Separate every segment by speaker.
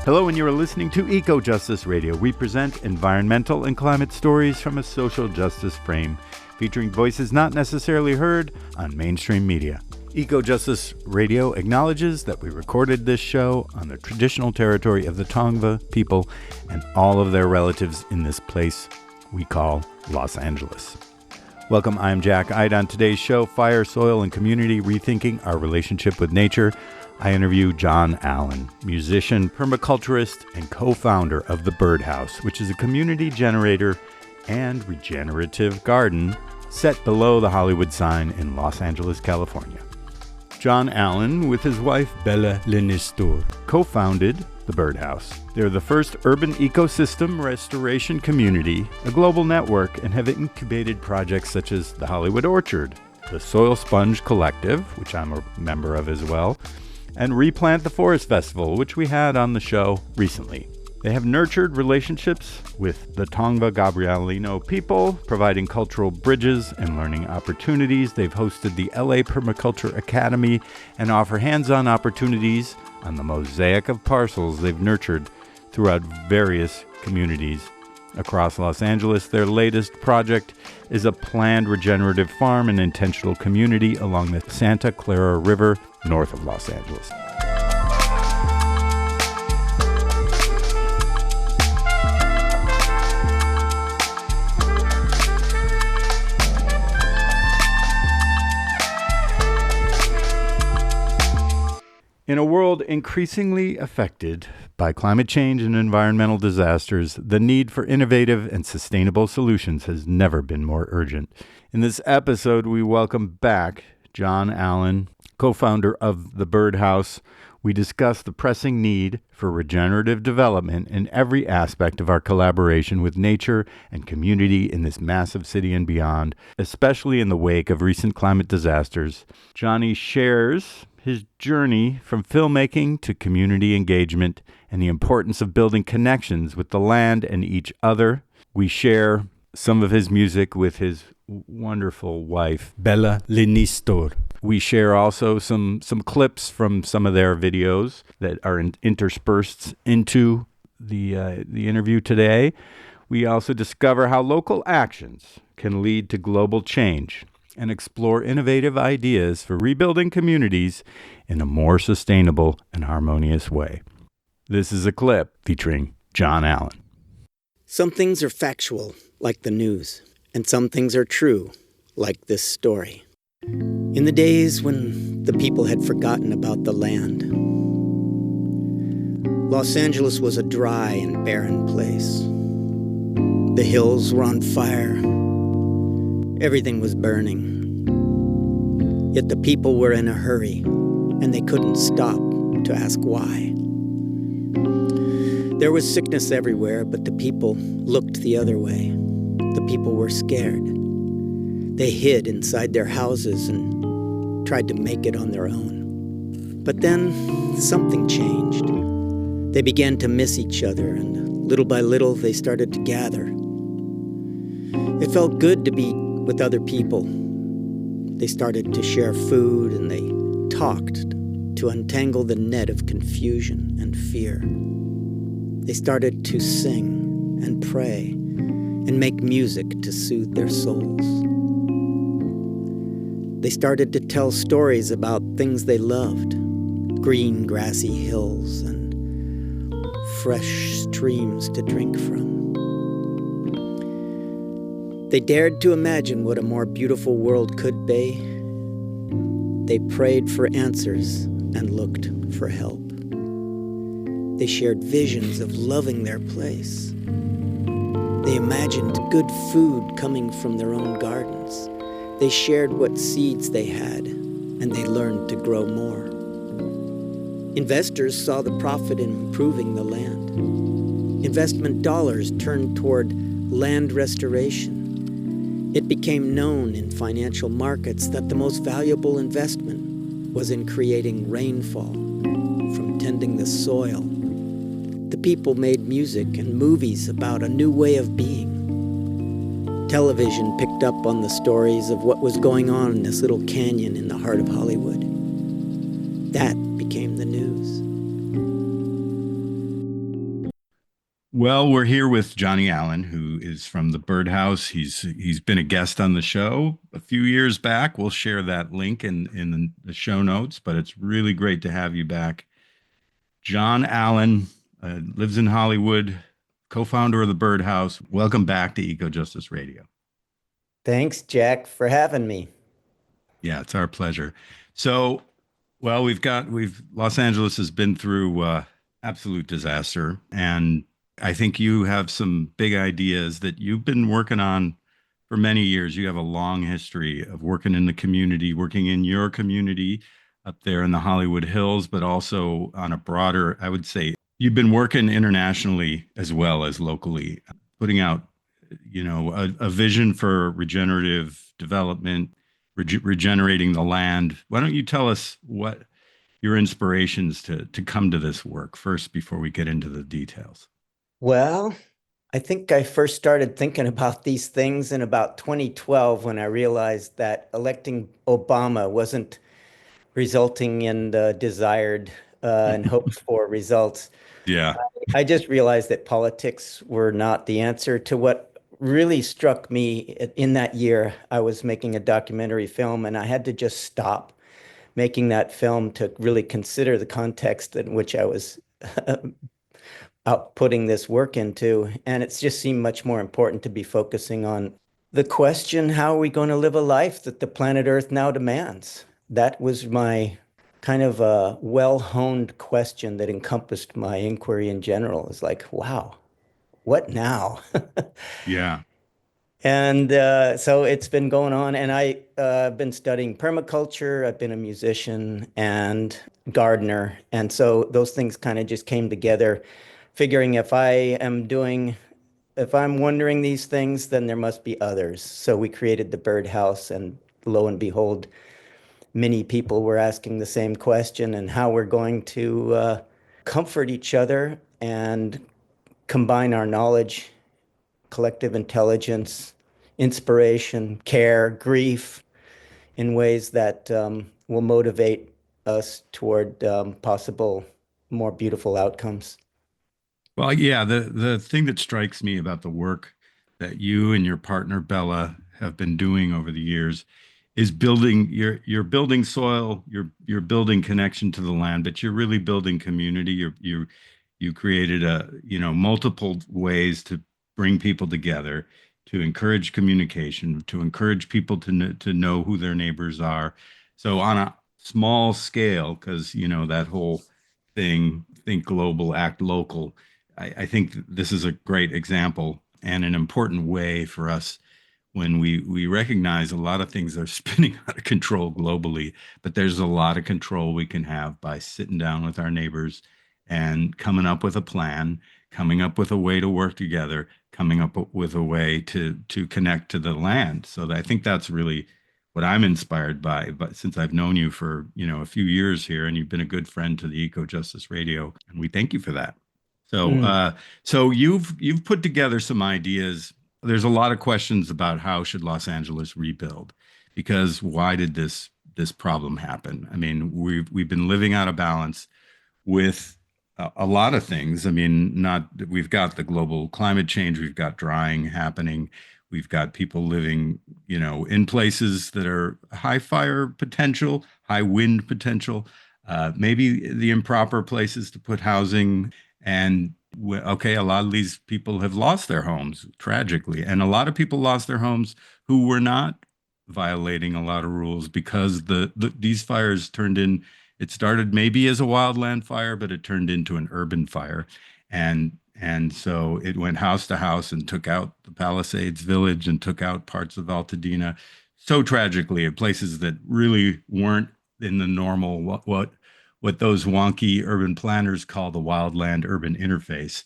Speaker 1: Hello, and you are listening to Eco Justice Radio. We present environmental and climate stories from a social justice frame, featuring voices not necessarily heard on mainstream media. Eco Justice Radio acknowledges that we recorded this show on the traditional territory of the Tongva people and all of their relatives in this place we call Los Angeles. Welcome, I'm Jack Eidt. On today's show, Fire, Soil, and Community, Rethinking Our Relationship with Nature, I interview John Allen, musician, permaculturist, and co-founder of The Birdhouse, which is a community generator and regenerative garden set below the Hollywood sign in Los Angeles, California. John Allen, with his wife Bella Nestour, co-founded The Birdhouse. They're the first urban ecosystem restoration community, a global network, and have incubated projects such as the Hollywood Orchard, the Soil Sponge Collective, which I'm a member of as well, and Replant the Forest Festival, which we had on the show recently. They have nurtured relationships with the Tongva Gabrielino people, providing cultural bridges and learning opportunities. They've hosted the LA Permaculture Academy and offer hands-on opportunities on the mosaic of parcels they've nurtured throughout various communities across Los Angeles. Their latest project is a planned regenerative farm and intentional community along the Santa Clara River north of Los Angeles. In a world increasingly affected by climate change and environmental disasters, the need for innovative and sustainable solutions has never been more urgent. In this episode, we welcome back John Allen, co-founder of The Birdhouse. We discuss the pressing need for regenerative development in every aspect of our collaboration with nature and community in this massive city and beyond, especially in the wake of recent climate disasters. Jonny shares his journey from filmmaking to community engagement and the importance of building connections with the land and each other. We share some of his music with his wonderful wife, Bella Nestour. We share also some clips from some of their videos that are interspersed into the interview today. We also discover how local actions can lead to global change and explore innovative ideas for rebuilding communities in a more sustainable and harmonious way. This is a clip featuring John Allen.
Speaker 2: Some things are factual, like the news, and some things are true, like this story. In the days when the people had forgotten about the land, Los Angeles was a dry and barren place. The hills were on fire. Everything was burning. Yet the people were in a hurry, and they couldn't stop to ask why. There was sickness everywhere, but the people looked the other way. The people were scared. They hid inside their houses and tried to make it on their own. But then something changed. They began to miss each other, and little by little they started to gather. It felt good to be with other people. They started to share food, and they talked to untangle the net of confusion and fear. They started to sing and pray and make music to soothe their souls. They started to tell stories about things they loved, green grassy hills and fresh streams to drink from. They dared to imagine what a more beautiful world could be. They prayed for answers and looked for help. They shared visions of loving their place. They imagined good food coming from their own gardens. They shared what seeds they had, and they learned to grow more. Investors saw the profit in improving the land. Investment dollars turned toward land restoration. It became known in financial markets that the most valuable investment was in creating rainfall from tending the soil. The people made music and movies about a new way of being. Television picked up on the stories of what was going on in this little canyon in the heart of Hollywood. That became the news.
Speaker 1: Well, we're here with Johnny Allen, who is from the Birdhouse. He's been a guest on the show a few years back. We'll share that link in the show notes, but it's really great to have you back. John Allen lives in Hollywood, co-founder of the Birdhouse. Welcome back to Eco Justice Radio.
Speaker 2: Thanks, Jack, for having me.
Speaker 1: Yeah, it's our pleasure. So, well, we've Los Angeles has been through absolute disaster, and I think you have some big ideas that you've been working on for many years. You have a long history of working in the community, working in your community up there in the Hollywood Hills, but also on a broader, I would say, you've been working internationally as well as locally, putting out, a vision for regenerative development, regenerating the land. Why don't you tell us what your inspirations to come to this work first before we get into the details?
Speaker 2: Well, I think I first started thinking about these things in about 2012 when I realized that electing Obama wasn't resulting in the desired and hoped for results.
Speaker 1: Yeah.
Speaker 2: I just realized that politics were not the answer to what really struck me in that year. I was making a documentary film and I had to just stop making that film to really consider the context in which I was out putting this work into. And it's just seemed much more important to be focusing on the question, how are we going to live a life that the planet Earth now demands? That was my kind of a well-honed question that encompassed my inquiry in general. It's like, wow, what now?
Speaker 1: Yeah.
Speaker 2: And so it's been going on, and I've been studying permaculture. I've been a musician and gardener, and so those things kind of just came together. Figuring if I'm wondering these things, then there must be others. So we created the birdhouse, and lo and behold, many people were asking the same question, and how we're going to comfort each other and combine our knowledge, collective intelligence, inspiration, care, grief in ways that will motivate us toward possible more beautiful outcomes.
Speaker 1: Well, yeah, the thing that strikes me about the work that you and your partner Bella have been doing over the years is building you're building soil, you're building connection to the land, but you're really building community. You created multiple ways to bring people together, to encourage communication, to encourage people to know who their neighbors are. So on a small scale, because that whole thing, think global, act local. I think this is a great example and an important way for us when we recognize a lot of things are spinning out of control globally, but there's a lot of control we can have by sitting down with our neighbors and coming up with a plan, coming up with a way to work together, coming up with a way to connect to the land. So I think that's really what I'm inspired by. But since I've known you for a few years here, and you've been a good friend to the Eco Justice Radio, and we thank you for that. So,
Speaker 2: Mm.
Speaker 1: so you've put together some ideas. There's a lot of questions about how should Los Angeles rebuild, because why did this problem happen? I mean, we've been living out of balance with a lot of things. I mean, not we've got the global climate change, we've got drying happening, we've got people living, in places that are high fire potential, high wind potential, maybe the improper places to put housing. And okay, a lot of these people have lost their homes tragically, and a lot of people lost their homes who were not violating a lot of rules because these fires turned in. It started maybe as a wildland fire, but it turned into an urban fire, and so it went house to house and took out the Palisades Village and took out parts of Altadena, so tragically at places that really weren't in the normal what those wonky urban planners call the wildland urban interface.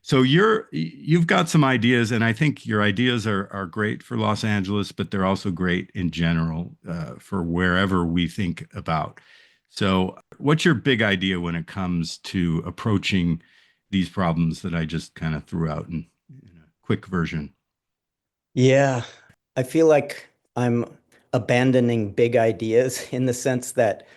Speaker 1: So you've got some ideas, and I think your ideas are great for Los Angeles, but they're also great in general for wherever we think about. So, what's your big idea when it comes to approaching these problems that I just kind of threw out in a quick version?
Speaker 2: Yeah, I feel like I'm abandoning big ideas in the sense that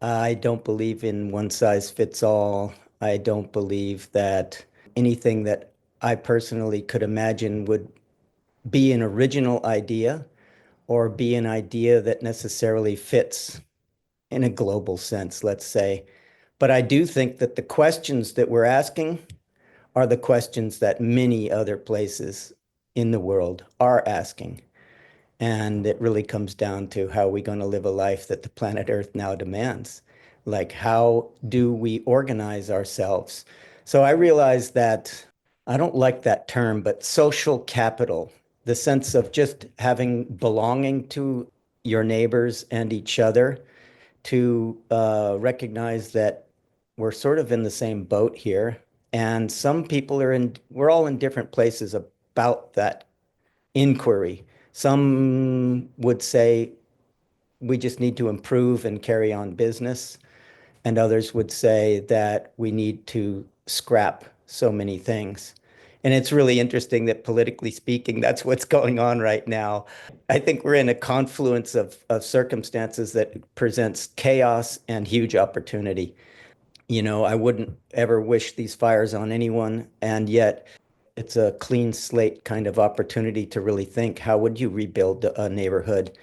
Speaker 2: I don't believe in one size fits all. I don't believe that anything that I personally could imagine would be an original idea or be an idea that necessarily fits in a global sense, let's say. But I do think that the questions that we're asking are the questions that many other places in the world are asking. And it really comes down to how are we going to live a life that the planet Earth now demands? Like, how do we organize ourselves? So I realized that I don't like that term, but social capital, the sense of just having belonging to your neighbors and each other, to recognize that we're sort of in the same boat here. And some people we're all in different places about that inquiry. Some would say we just need to improve and carry on business, and others would say that we need to scrap so many things. And it's really interesting that politically speaking, that's what's going on right now. I think we're in a confluence of circumstances that presents chaos and huge opportunity. I wouldn't ever wish these fires on anyone, and yet it's a clean slate kind of opportunity to really think, how would you rebuild a neighborhood?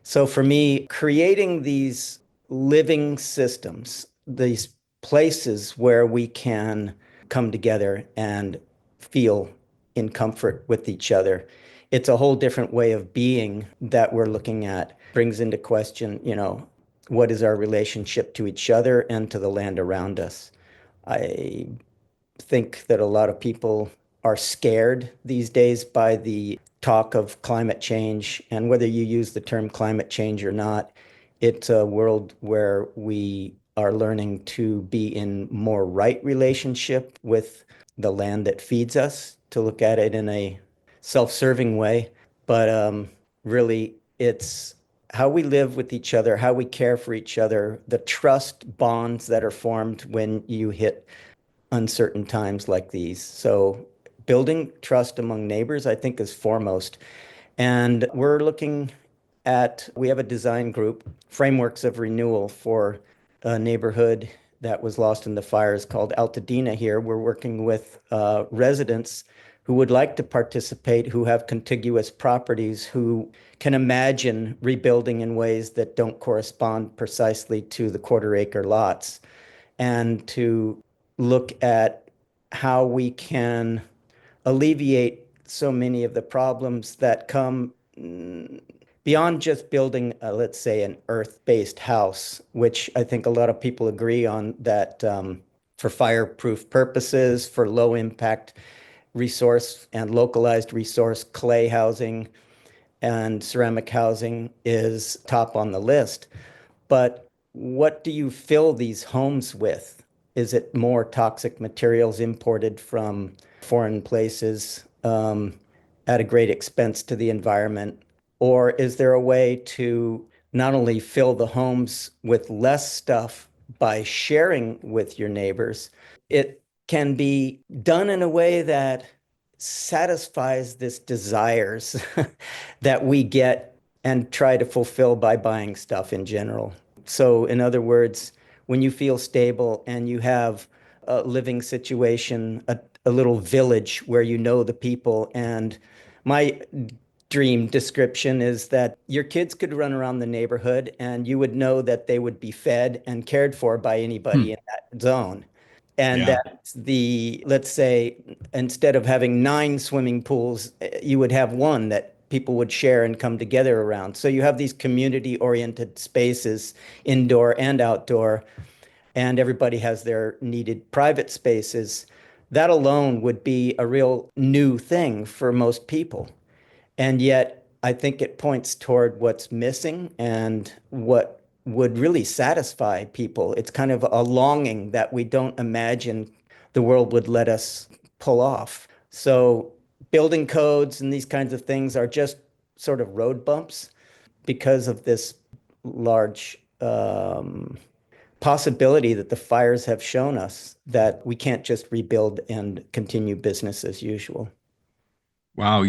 Speaker 2: So for me, creating these living systems, these places where we can come together and feel in comfort with each other, it's a whole different way of being that we're looking at. Brings into question, what is our relationship to each other and to the land around us? I think that a lot of people are scared these days by the talk of climate change. And whether you use the term climate change or not, it's a world where we are learning to be in more right relationship with the land that feeds us, to look at it in a self-serving way. But really, it's how we live with each other, how we care for each other, the trust bonds that are formed when you hit uncertain times like these. So building trust among neighbors, I think, is foremost. And we're looking we have a design group, Frameworks of Renewal, for a neighborhood that was lost in the fires called Altadena here. We're working with residents who would like to participate, who have contiguous properties, who can imagine rebuilding in ways that don't correspond precisely to the quarter-acre lots, and to look at how we can alleviate so many of the problems that come beyond just building, let's say, an earth-based house, which I think a lot of people agree on that for fireproof purposes, for low impact resource and localized resource, clay housing and ceramic housing is top on the list. But what do you fill these homes with? Is it more toxic materials imported from foreign places at a great expense to the environment? Or is there a way to not only fill the homes with less stuff by sharing with your neighbors, it can be done in a way that satisfies this desires that we get and try to fulfill by buying stuff in general. So, in other words, when you feel stable and you have a living situation, a little village where you know the people, and my dream description is that your kids could run around the neighborhood and you would know that they would be fed and cared for by
Speaker 1: Hmm.
Speaker 2: anybody in that zone. And
Speaker 1: Yeah.
Speaker 2: that let's say, instead of having 9 swimming pools, you would have one that people would share and come together around. So you have these community-oriented spaces, indoor and outdoor, and everybody has their needed private spaces. That alone would be a real new thing for most people. And yet, I think it points toward what's missing and what would really satisfy people. It's kind of a longing that we don't imagine the world would let us pull off. So, building codes and these kinds of things are just sort of road bumps because of this large possibility that the fires have shown us that we can't just rebuild and continue business as usual.
Speaker 1: Wow.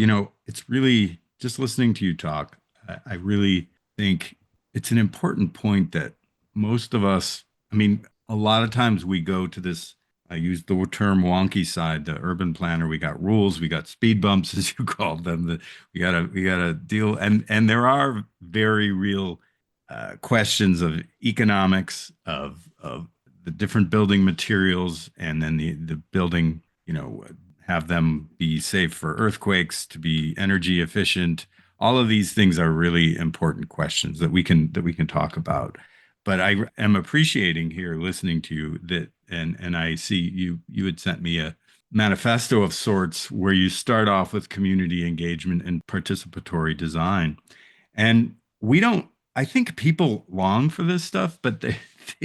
Speaker 1: It's really just listening to you talk. I really think it's an important point that most of us, I mean, a lot of times we go to this I used the term wonky side, the urban planner. We got rules, we got speed bumps, as you called them. We gotta deal, and there are very real questions of economics of the different building materials, and then the building, have them be safe for earthquakes, to be energy efficient. All of these things are really important questions that we can talk about. But I am appreciating here listening to you that, and I see you had sent me a manifesto of sorts where you start off with community engagement and participatory design. And we don't, I think people long for this stuff, but they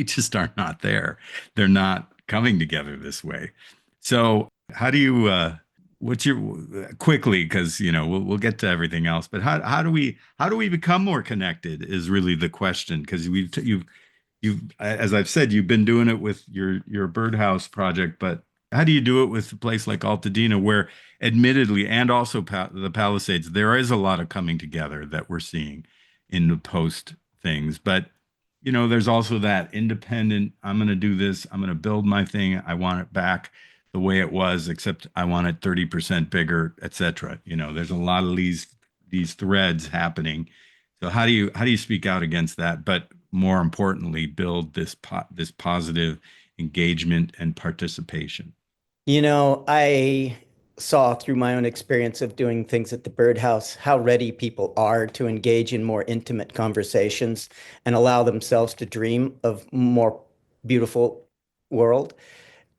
Speaker 1: just are not there. They're not coming together this way. So how do you what's your quickly, because we'll get to everything else, but how do we become more connected is really the question, because you've, as I've said, you've been doing it with your birdhouse project, but how do you do it with a place like Altadena, where admittedly, and also the Palisades, there is a lot of coming together that we're seeing in the post things, but there's also that independent, I'm going to do this, I'm going to build my thing, I want it back the way it was, except I want it 30% bigger, etc. There's a lot of these threads happening. So how do you speak out against that? But more importantly, build this positive engagement and participation.
Speaker 2: I saw through my own experience of doing things at the birdhouse how ready people are to engage in more intimate conversations and allow themselves to dream of more beautiful world.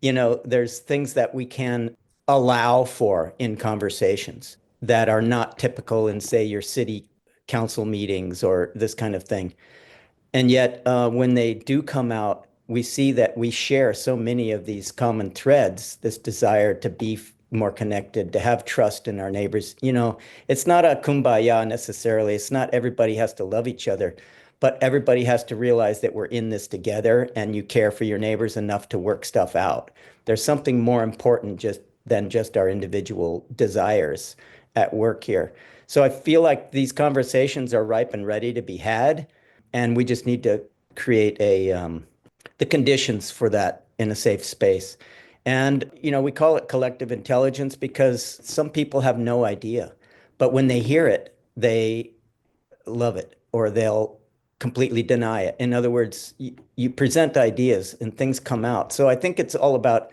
Speaker 2: There's things that we can allow for in conversations that are not typical in, say, your city council meetings or this kind of thing. And yet, when they do come out, we see that we share so many of these common threads, this desire to be more connected, to have trust in our neighbors. It's not a kumbaya necessarily. It's not everybody has to love each other, but everybody has to realize that we're in this together and you care for your neighbors enough to work stuff out. There's something more important than just our individual desires at work here. So I feel like these conversations are ripe and ready to be had, and we just need to create the conditions for that in a safe space. And we call it collective intelligence because some people have no idea, but when they hear it, they love it or they'll completely deny it. In other words, you present ideas and things come out. So I think it's all about,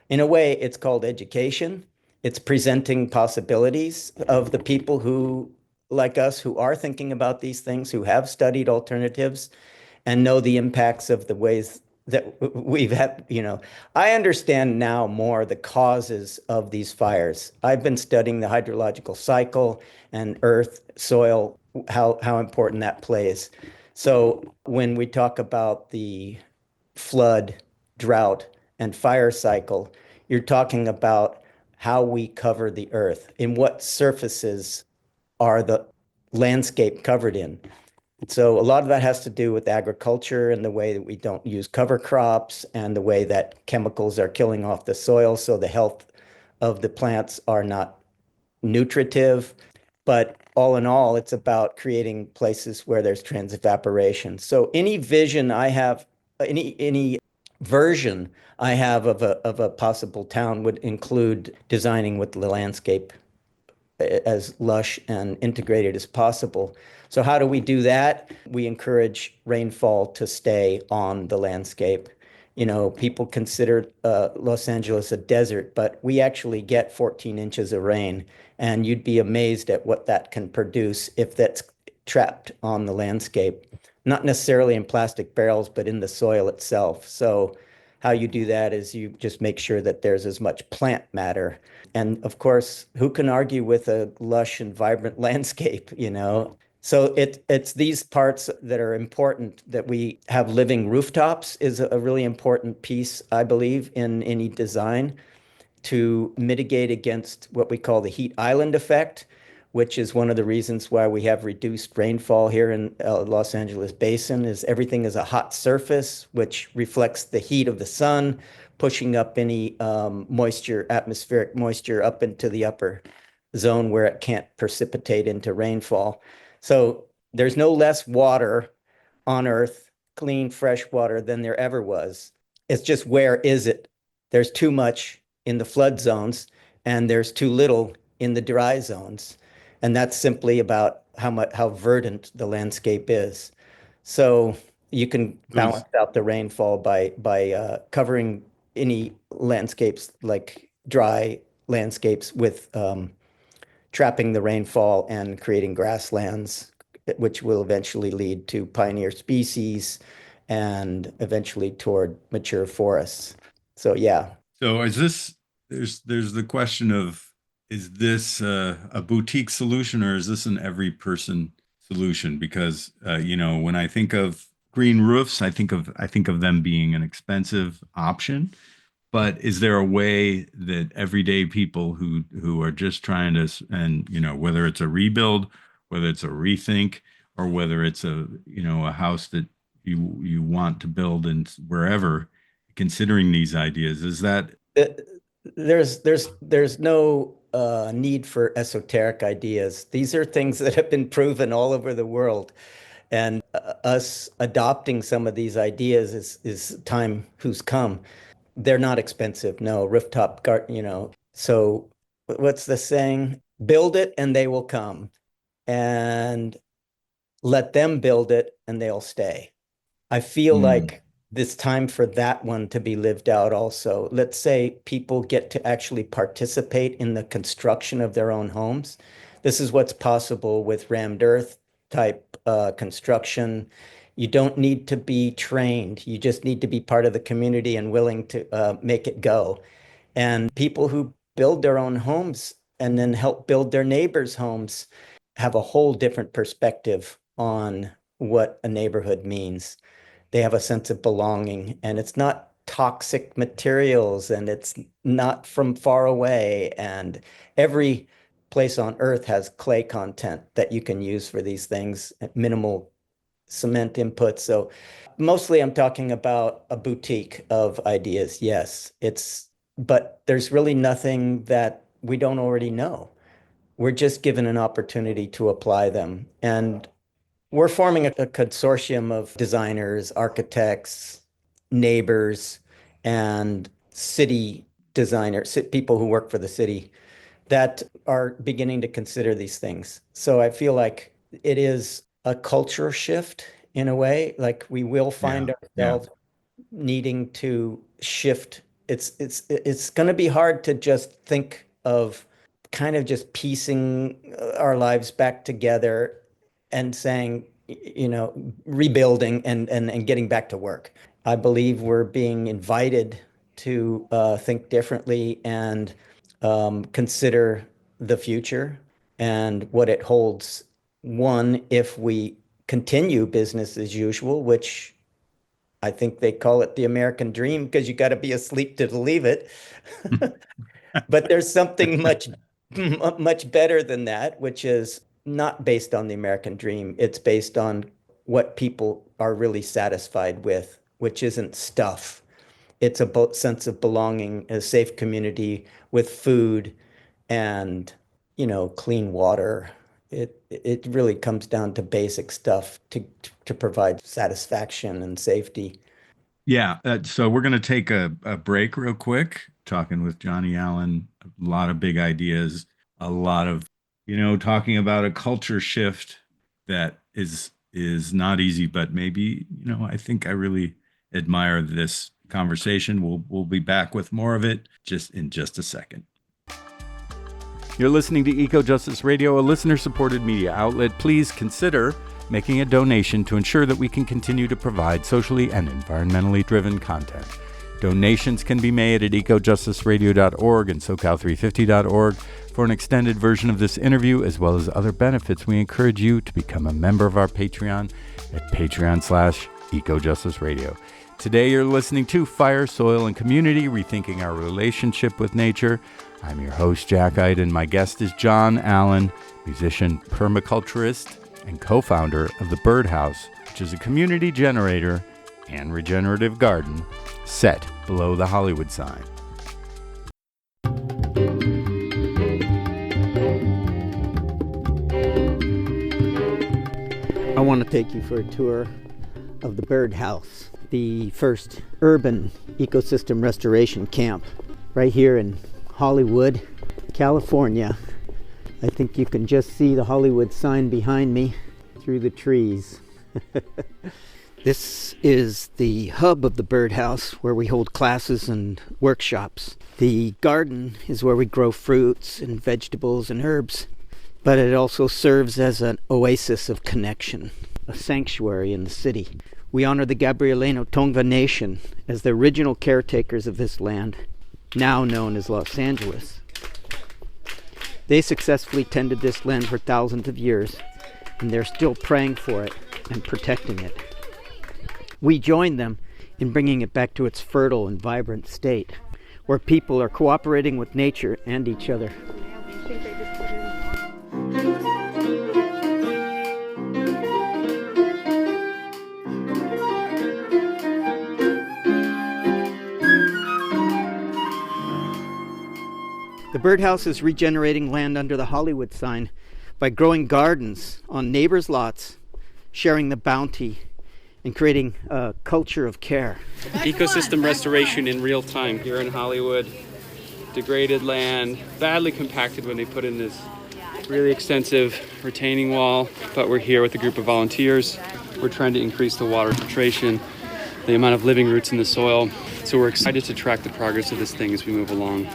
Speaker 2: in a way, it's called education. It's presenting possibilities of the people who, like us, who are thinking about these things, who have studied alternatives and know the impacts of the ways that we've had. I understand now more the causes of these fires. I've been studying the hydrological cycle and earth, soil, how important that plays. So when we talk about the flood, drought, and fire cycle, you're talking about how we cover the earth, in what surfaces are the landscape covered in. So a lot of that has to do with agriculture and the way that we don't use cover crops and the way that chemicals are killing off the soil, so the health of the plants are not nutritive. But all in all, it's about creating places where there's transevaporation. So any vision I have, any version I have of a possible town would include designing with the landscape as lush and integrated as possible. So how do we do that? We encourage rainfall to stay on the landscape. People consider Los Angeles a desert, but we actually get 14 inches of rain, and you'd be amazed at what that can produce if that's trapped on the landscape, not necessarily in plastic barrels, but in the soil itself. So how you do that is you just make sure that there's as much plant matter. And of course, who can argue with a lush and vibrant landscape? So it's these parts that are important, that we have living rooftops is a really important piece, I believe, in any design to mitigate against what we call the heat island effect, which is one of the reasons why we have reduced rainfall here in Los Angeles Basin. Is everything is a hot surface, which reflects the heat of the sun, pushing up any moisture, atmospheric moisture, up into the upper zone where it can't precipitate into rainfall. So there's no less water on Earth, clean, fresh water, than there ever was. It's just, where is it? There's too much in the flood zones, and there's too little in the dry zones. And that's simply about how verdant the landscape is. So you can balance out the rainfall by covering any landscapes like dry landscapes with trapping the rainfall and creating grasslands, which will eventually lead to pioneer species and eventually toward mature forests. So yeah.
Speaker 1: So is this there's the question of, is this a boutique solution, or is this an every person solution? Because when I think of green roofs, I think of them being an expensive option. But is there a way that everyday people who are just trying to, and whether it's a rebuild, whether it's a rethink, or whether it's a house that you want to build and wherever, considering these ideas, is that
Speaker 2: Uh, there's no need for esoteric ideas. These are things that have been proven all over the world. And us adopting some of these ideas is time who's come. They're not expensive. No, rooftop garden. So what's the saying? Build it and they will come. And let them build it and they'll stay. I feel like it's time for that one to be lived out also. Let's say people get to actually participate in the construction of their own homes. This is what's possible with rammed earth type construction. You don't need to be trained. You just need to be part of the community and willing to make it go. And people who build their own homes and then help build their neighbors' homes have a whole different perspective on what a neighborhood means. They have a sense of belonging, and it's not toxic materials, and it's not from far away. And every place on earth has clay content that you can use for these things, minimal cement input. So mostly I'm talking about a boutique of ideas. Yes, but there's really nothing that we don't already know. We're just given an opportunity to apply them. And we're forming a consortium of designers, architects, neighbors, and city designers, people who work for the city that are beginning to consider these things. So I feel like it is a culture shift in a way. Like we will find
Speaker 1: yeah.
Speaker 2: ourselves needing to shift. It's going to be hard to just think of kind of just piecing our lives back together and saying, rebuilding and getting back to work. I believe we're being invited to think differently and consider the future and what it holds. One, if we continue business as usual, which I think they call it the American dream because you got to be asleep to believe it. But there's something much better than that, which is not based on the American dream. It's based on what people are really satisfied with, which isn't stuff. It's a sense of belonging, a safe community with food and, clean water. It really comes down to basic stuff to provide satisfaction and safety.
Speaker 1: Yeah, so we're going to take a break real quick, talking with Jonny Allen. A lot of big ideas, a lot of, talking about a culture shift that is not easy, but maybe, I think I really admire this conversation. We'll be back with more of it just in just a second. You're listening to Eco Justice Radio, a listener-supported media outlet. Please consider making a donation to ensure that we can continue to provide socially and environmentally driven content. Donations can be made at ecojusticeradio.org and socal350.org. For an extended version of this interview, as well as other benefits, we encourage you to become a member of our Patreon at patreon.com/ecojusticeradio. Today you're listening to Fire, Soil, and Community, Rethinking Our Relationship with Nature. I'm your host, Jack Eidt, and my guest is John Allen, musician, permaculturist, and co-founder of The Birdhouse, which is a community generator and regenerative garden set below the Hollywood sign.
Speaker 2: I want to take you for a tour of the Birdhouse. the first urban ecosystem restoration camp right here in Hollywood, California. I think you can just see the Hollywood sign behind me through the trees. This is the hub of the birdhouse where we hold classes and workshops. The garden is where we grow fruits and vegetables and herbs, but it also serves as an oasis of connection, a sanctuary in the city. We honor the Gabrielino Tongva Nation as the original caretakers of this land, now known as Los Angeles. They successfully tended this land for thousands of years, and they're still praying for it and protecting it. We join them in bringing it back to its fertile and vibrant state, where people are cooperating with nature and each other. The birdhouse is regenerating land under the Hollywood sign by growing gardens on neighbors' lots, sharing the bounty, and creating a culture of care.
Speaker 3: Ecosystem restoration in real time here in Hollywood. Degraded land, badly compacted when they put in this really extensive retaining wall, but we're here with a group of volunteers. We're trying to increase the water filtration, the amount of living roots in the soil. So we're excited to track the progress of this thing as we move along.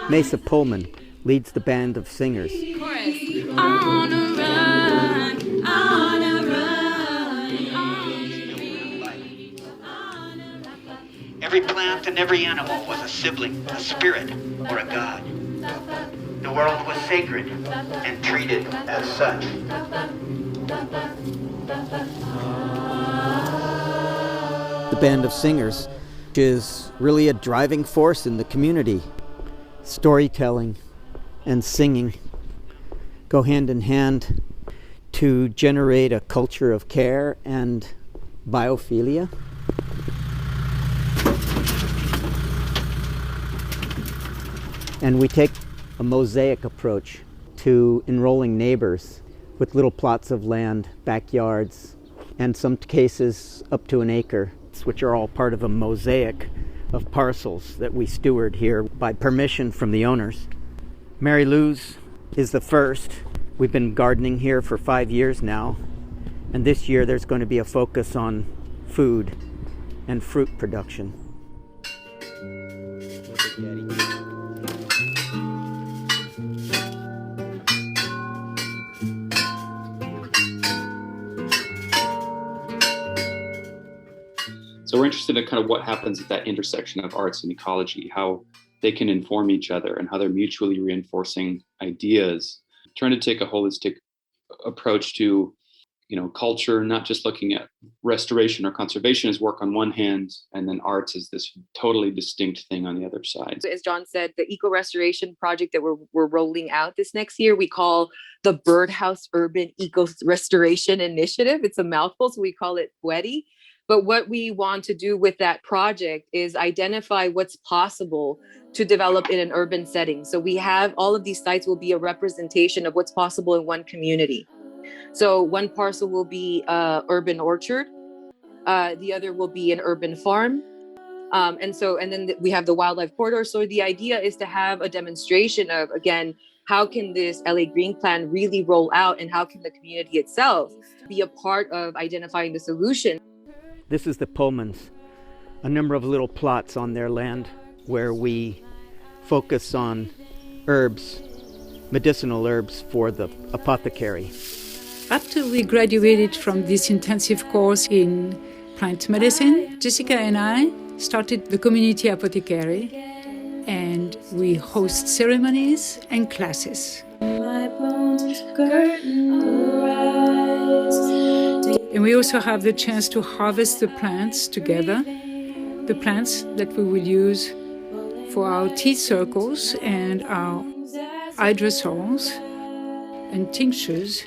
Speaker 2: Mesa Pullman leads the band of singers.
Speaker 4: On a run, on a run.
Speaker 2: Every plant and every animal was a sibling, a spirit, or a god. The world was sacred and treated as such. The band of singers is really a driving force in the community. Storytelling and singing go hand in hand to generate a culture of care and biophilia. And we take a mosaic approach to enrolling neighbors with little plots of land, backyards, and some cases up to an acre, which are all part of a mosaic of parcels that we steward here by permission from the owners. Mary Lou's is the first. We've been gardening here for 5 years now, and this year there's going to be a focus on food and fruit production.
Speaker 3: So we're interested in kind of what happens at that intersection of arts and ecology, how they can inform each other and how they're mutually reinforcing ideas, trying to take a holistic approach to, culture, not just looking at restoration or conservation as work on one hand, and then arts as this totally distinct thing on the other side.
Speaker 5: As John said, the eco-restoration project that we're rolling out this next year, we call the Birdhouse Urban Eco Restoration Initiative. It's a mouthful, so we call it WEDI. But what we want to do with that project is identify what's possible to develop in an urban setting. So we have all of these sites will be a representation of what's possible in one community. So one parcel will be urban orchard. The other will be an urban farm. And then we have the wildlife corridor. So the idea is to have a demonstration of, again, how can this LA Green Plan really roll out, and how can the community itself be a part of identifying the solution?
Speaker 2: This is the Pullmans, a number of little plots on their land where we focus on herbs, medicinal herbs for the apothecary.
Speaker 6: After we graduated from this intensive course in plant medicine, Jessica and I started the community apothecary, and we host ceremonies and classes. And we also have the chance to harvest the plants together, the plants that we will use for our tea circles and our hydrosols and tinctures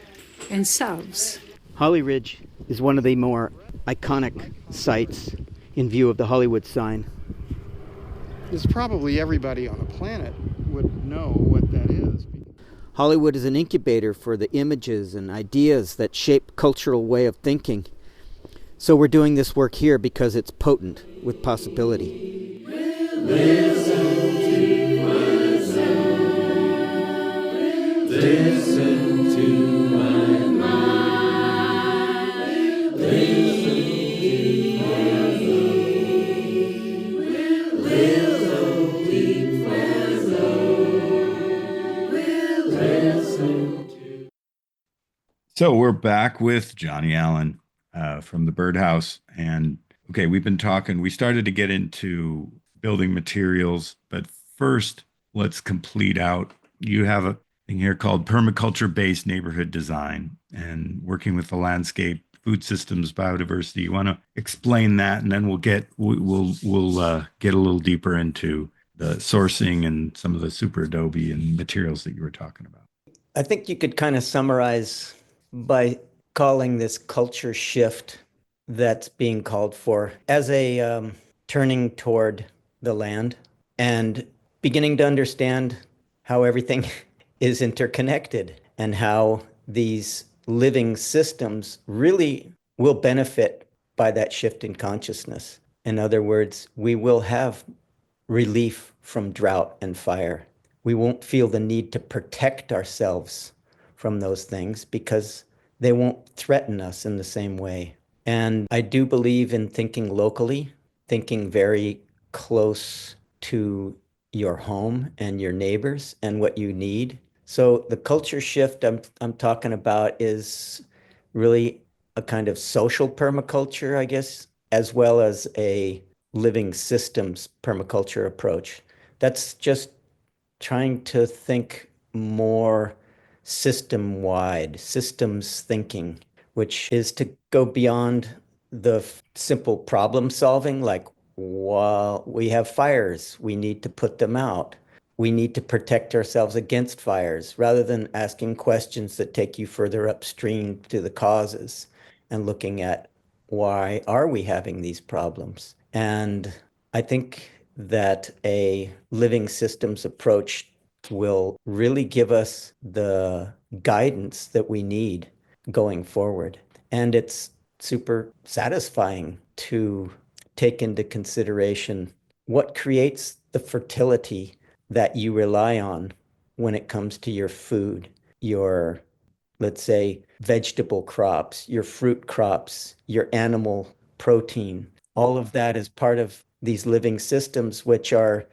Speaker 6: and salves.
Speaker 2: Holly Ridge is one of the more iconic sites in view of the Hollywood sign.
Speaker 7: There's probably everybody on the planet would know what that is.
Speaker 2: Hollywood is an incubator for the images and ideas that shape cultural way of thinking. So we're doing this work here because it's potent with possibility.
Speaker 4: Listen to my mind. Lead will deep will listen to.
Speaker 1: So we're back with Jonny Allen from the Birdhouse. And okay, we've been talking, we started to get into building materials, but first let's complete out. You have a thing here called permaculture-based neighborhood design and working with the landscape, food systems, biodiversity. You want to explain that, and then we'll get a little deeper into the sourcing and some of the super adobe and materials that you were talking about.
Speaker 2: I think you could kind of summarize by calling this culture shift that's being called for as a turning toward the land and beginning to understand how everything is interconnected and how these living systems really will benefit by that shift in consciousness. In other words, we will have relief from drought and fire. We won't feel the need to protect ourselves from those things because they won't threaten us in the same way. And I do believe in thinking locally, thinking very close to your home and your neighbors and what you need. So the culture shift I'm talking about is really a kind of social permaculture, I guess, as well as a living systems permaculture approach. That's just trying to think more system-wide, systems thinking, which is to go beyond the simple problem solving, like, while we have fires, we need to put them out. We need to protect ourselves against fires, rather than asking questions that take you further upstream to the causes and looking at why are we having these problems. And I think that a living systems approach will really give us the guidance that we need going forward. And it's super satisfying to take into consideration what creates the fertility that you rely on when it comes to your food, your, let's say, vegetable crops, your fruit crops, your animal protein. All of that is part of these living systems, which are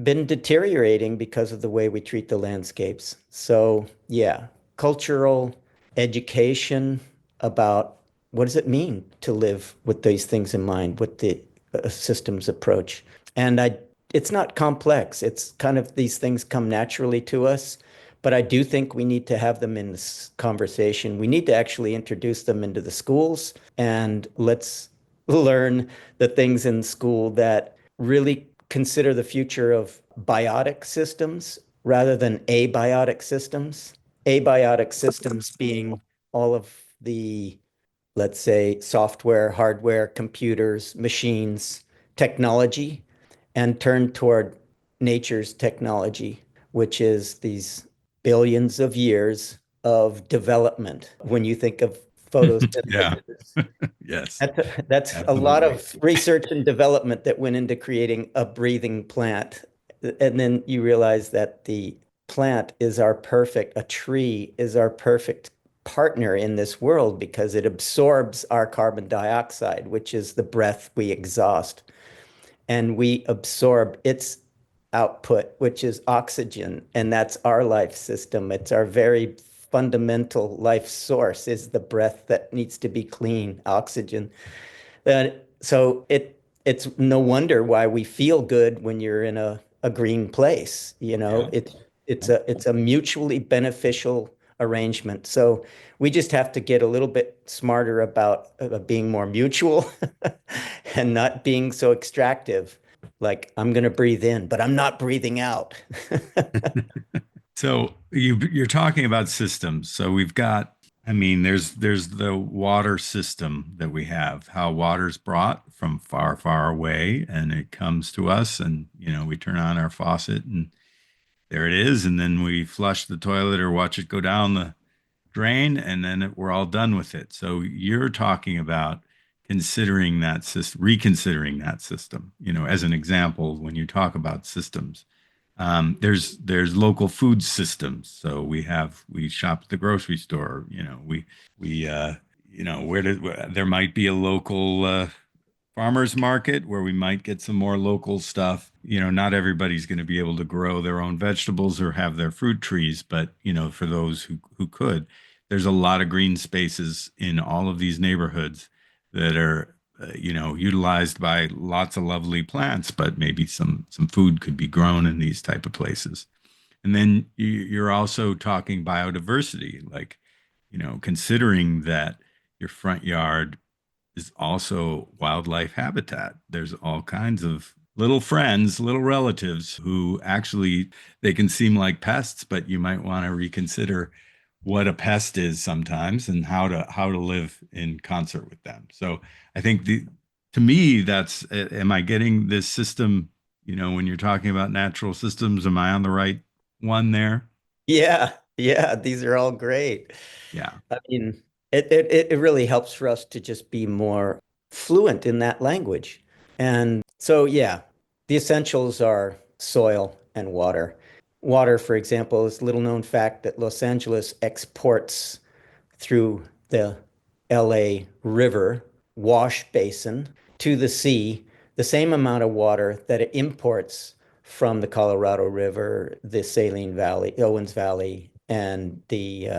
Speaker 2: been deteriorating because of the way we treat the landscapes. So yeah, cultural education about what does it mean to live with these things in mind, with the systems approach. And it's not complex. It's kind of these things come naturally to us. But I do think we need to have them in this conversation. We need to actually introduce them into the schools, and let's learn the things in school that really consider the future of biotic systems rather than abiotic systems. Abiotic systems being all of the, let's say, software, hardware, computers, machines, technology, and turn toward nature's technology, which is these billions of years of development. When you think of
Speaker 1: Yeah.
Speaker 2: photosynthesis,
Speaker 1: Yes.
Speaker 2: that's a lot of research and development that went into creating a breathing plant. And then you realize that the plant is a tree is our perfect partner in this world because it absorbs our carbon dioxide, which is the breath we exhaust. And we absorb its output, which is oxygen. And that's our life system. It's our very fundamental life source is the breath that needs to be clean, oxygen. So it's no wonder why we feel good when you're in a green place.
Speaker 1: Yeah.
Speaker 2: It's a mutually beneficial arrangement. So we just have to get a little bit smarter about being more mutual and not being so extractive. Like, I'm going to breathe in, but I'm not breathing out.
Speaker 1: So you're talking about systems. So we've got I mean, there's the water system that we have, how water's brought from far, far away and it comes to us and, we turn on our faucet and there it is. And then we flush the toilet or watch it go down the drain and then we're all done with it. So you're talking about considering that system, reconsidering that system, as an example, when you talk about systems. There's local food systems. So we shop at the grocery store. We there might be a local farmers market where we might get some more local stuff. Not everybody's going to be able to grow their own vegetables or have their fruit trees, but for those who could, there's a lot of green spaces in all of these neighborhoods that are utilized by lots of lovely plants, but maybe some food could be grown in these type of places. And then you're also talking biodiversity, like considering that your front yard is also wildlife habitat. There's all kinds of little friends, little relatives who actually they can seem like pests, but you might want to reconsider what a pest is sometimes and how to live in concert with them. So I think to me that's am I getting this system, when you're talking about natural systems, am I on the right one there?
Speaker 2: Yeah, yeah, these are all great.
Speaker 1: Yeah.
Speaker 2: I mean, it really helps for us to just be more fluent in that language. And so, yeah, the essentials are soil and water. Water, for example, is a little known fact that Los Angeles exports through the LA River wash basin to the sea the same amount of water that it imports from the Colorado River, the Saline Valley, Owens Valley, and the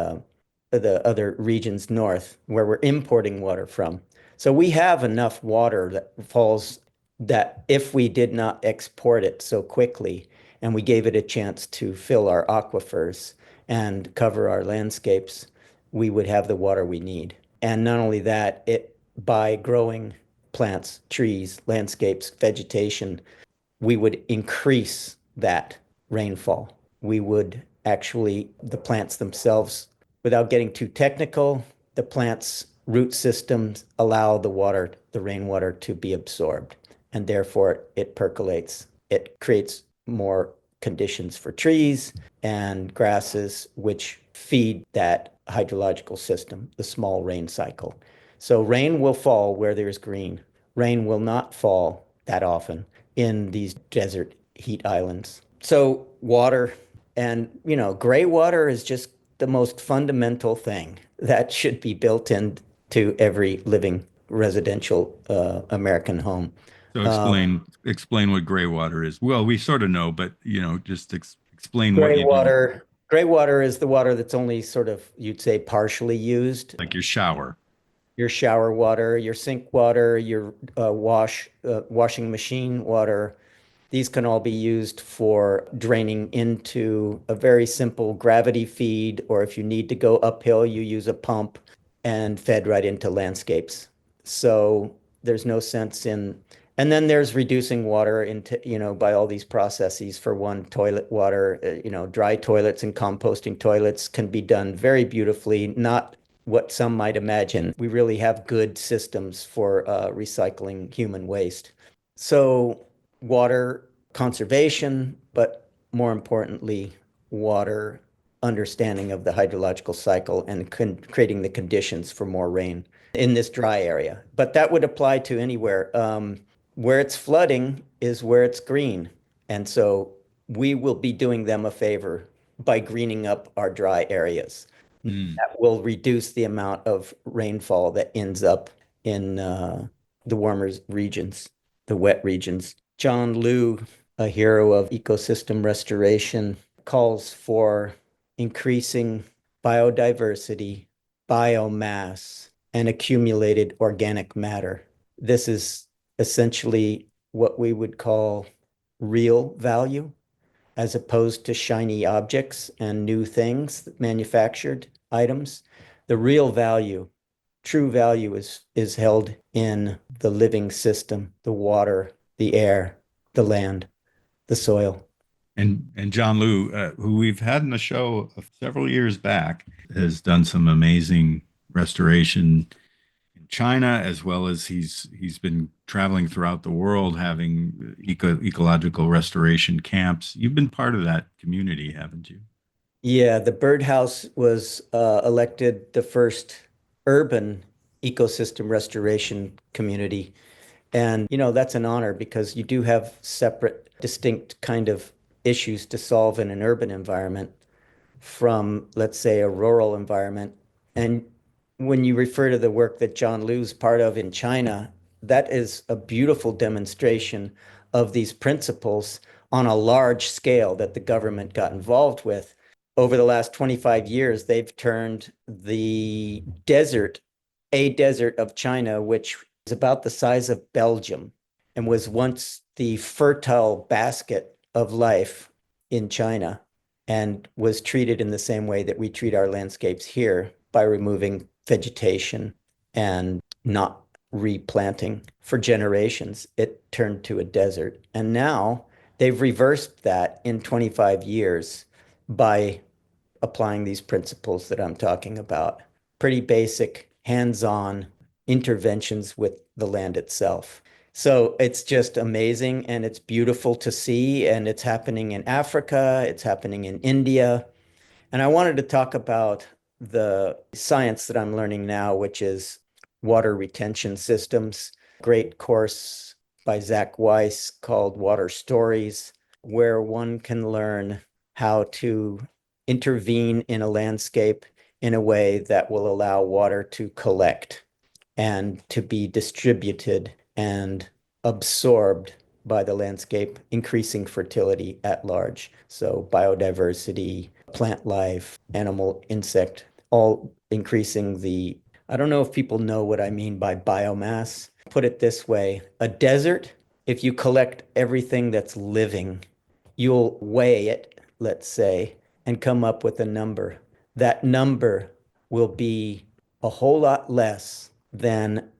Speaker 2: other regions north where we're importing water from. So we have enough water that falls that if we did not export it so quickly and we gave it a chance to fill our aquifers and cover our landscapes, we would have the water we need. And not only that, it by growing plants, trees, landscapes, vegetation, we would increase that rainfall. We would actually, the plants themselves, without getting too technical, the plants' root systems allow the water, the rainwater to be absorbed, and therefore it percolates. It creates more conditions for trees and grasses, which feed that hydrological system, the small rain cycle. So rain will fall where there's green. Rain will not fall that often in these desert heat islands. So water and, gray water is just the most fundamental thing that should be built into every living residential American home.
Speaker 1: So explain what gray water is. Well, we sort of know, but just explain what
Speaker 2: Gray
Speaker 1: you mean,
Speaker 2: water, gray water is the water that's only sort of, you'd say, partially used.
Speaker 1: like your shower.
Speaker 2: Your shower water, your sink water, your washing machine water. These can all be used for draining into a very simple gravity feed, or if you need to go uphill, you use a pump and fed right into landscapes. So there's no sense in, and then there's reducing water into, by all these processes. For one, toilet water, dry toilets and composting toilets can be done very beautifully, not what some might imagine. We really have good systems for recycling human waste. So water conservation, but more importantly, water understanding of the hydrological cycle and creating the conditions for more rain in this dry area. But that would apply to anywhere. Where it's flooding is where it's green. And so we will be doing them a favor by greening up our dry areas.
Speaker 1: Mm.
Speaker 2: That will reduce the amount of rainfall that ends up in the warmer regions, the wet regions. John Liu, a hero of ecosystem restoration, calls for increasing biodiversity, biomass, and accumulated organic matter. This is essentially what we would call real value, as opposed to shiny objects and new things, manufactured items. The real value, true value is held in the living system, the water, the air, the land, the soil.
Speaker 1: And John Liu, who we've had in the show several years back, has done some amazing restoration in China, as well as he's been traveling throughout the world having ecological restoration camps. You've been part of that community, haven't you?
Speaker 2: Yeah, the birdhouse was elected the first urban ecosystem restoration community. And, that's an honor because you do have separate, distinct kind of issues to solve in an urban environment from, let's say, a rural environment. And when you refer to the work that John Liu's part of in China, that is a beautiful demonstration of these principles on a large scale that the government got involved with. Over the last 25 years, they've turned a desert of China, which is about the size of Belgium and was once the fertile basket of life in China, and was treated in the same way that we treat our landscapes here by removing vegetation and not replanting for generations. It turned to a desert. And now they've reversed that in 25 years by applying these principles that I'm talking about. Pretty basic, hands-on interventions with the land itself. So it's just amazing and it's beautiful to see. And it's happening in Africa, it's happening in India. And I wanted to talk about the science that I'm learning now, which is water retention systems. Great course by Zach Weiss called Water Stories, where one can learn how to intervene in a landscape in a way that will allow water to collect and to be distributed and absorbed by the landscape, increasing fertility at large. So biodiversity, plant life, animal, insect, all increasing the, I don't know if people know what I mean by biomass. Put it this way, a desert, if you collect everything that's living, you'll weigh it, let's say, and come up with a number. That number will be a whole lot less than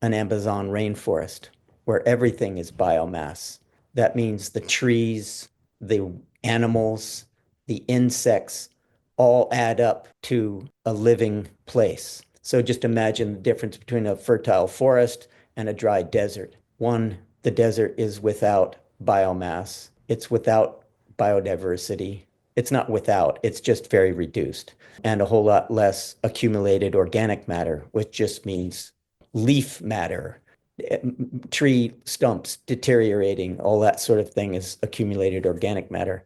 Speaker 2: an Amazon rainforest where everything is biomass. That means the trees, the animals, the insects all add up to a living place. So just imagine the difference between a fertile forest and a dry desert. One, the desert is without biomass. It's without biodiversity. It's not without, it's just very reduced, and a whole lot less accumulated organic matter, which just means leaf matter, tree stumps deteriorating, all that sort of thing is accumulated organic matter.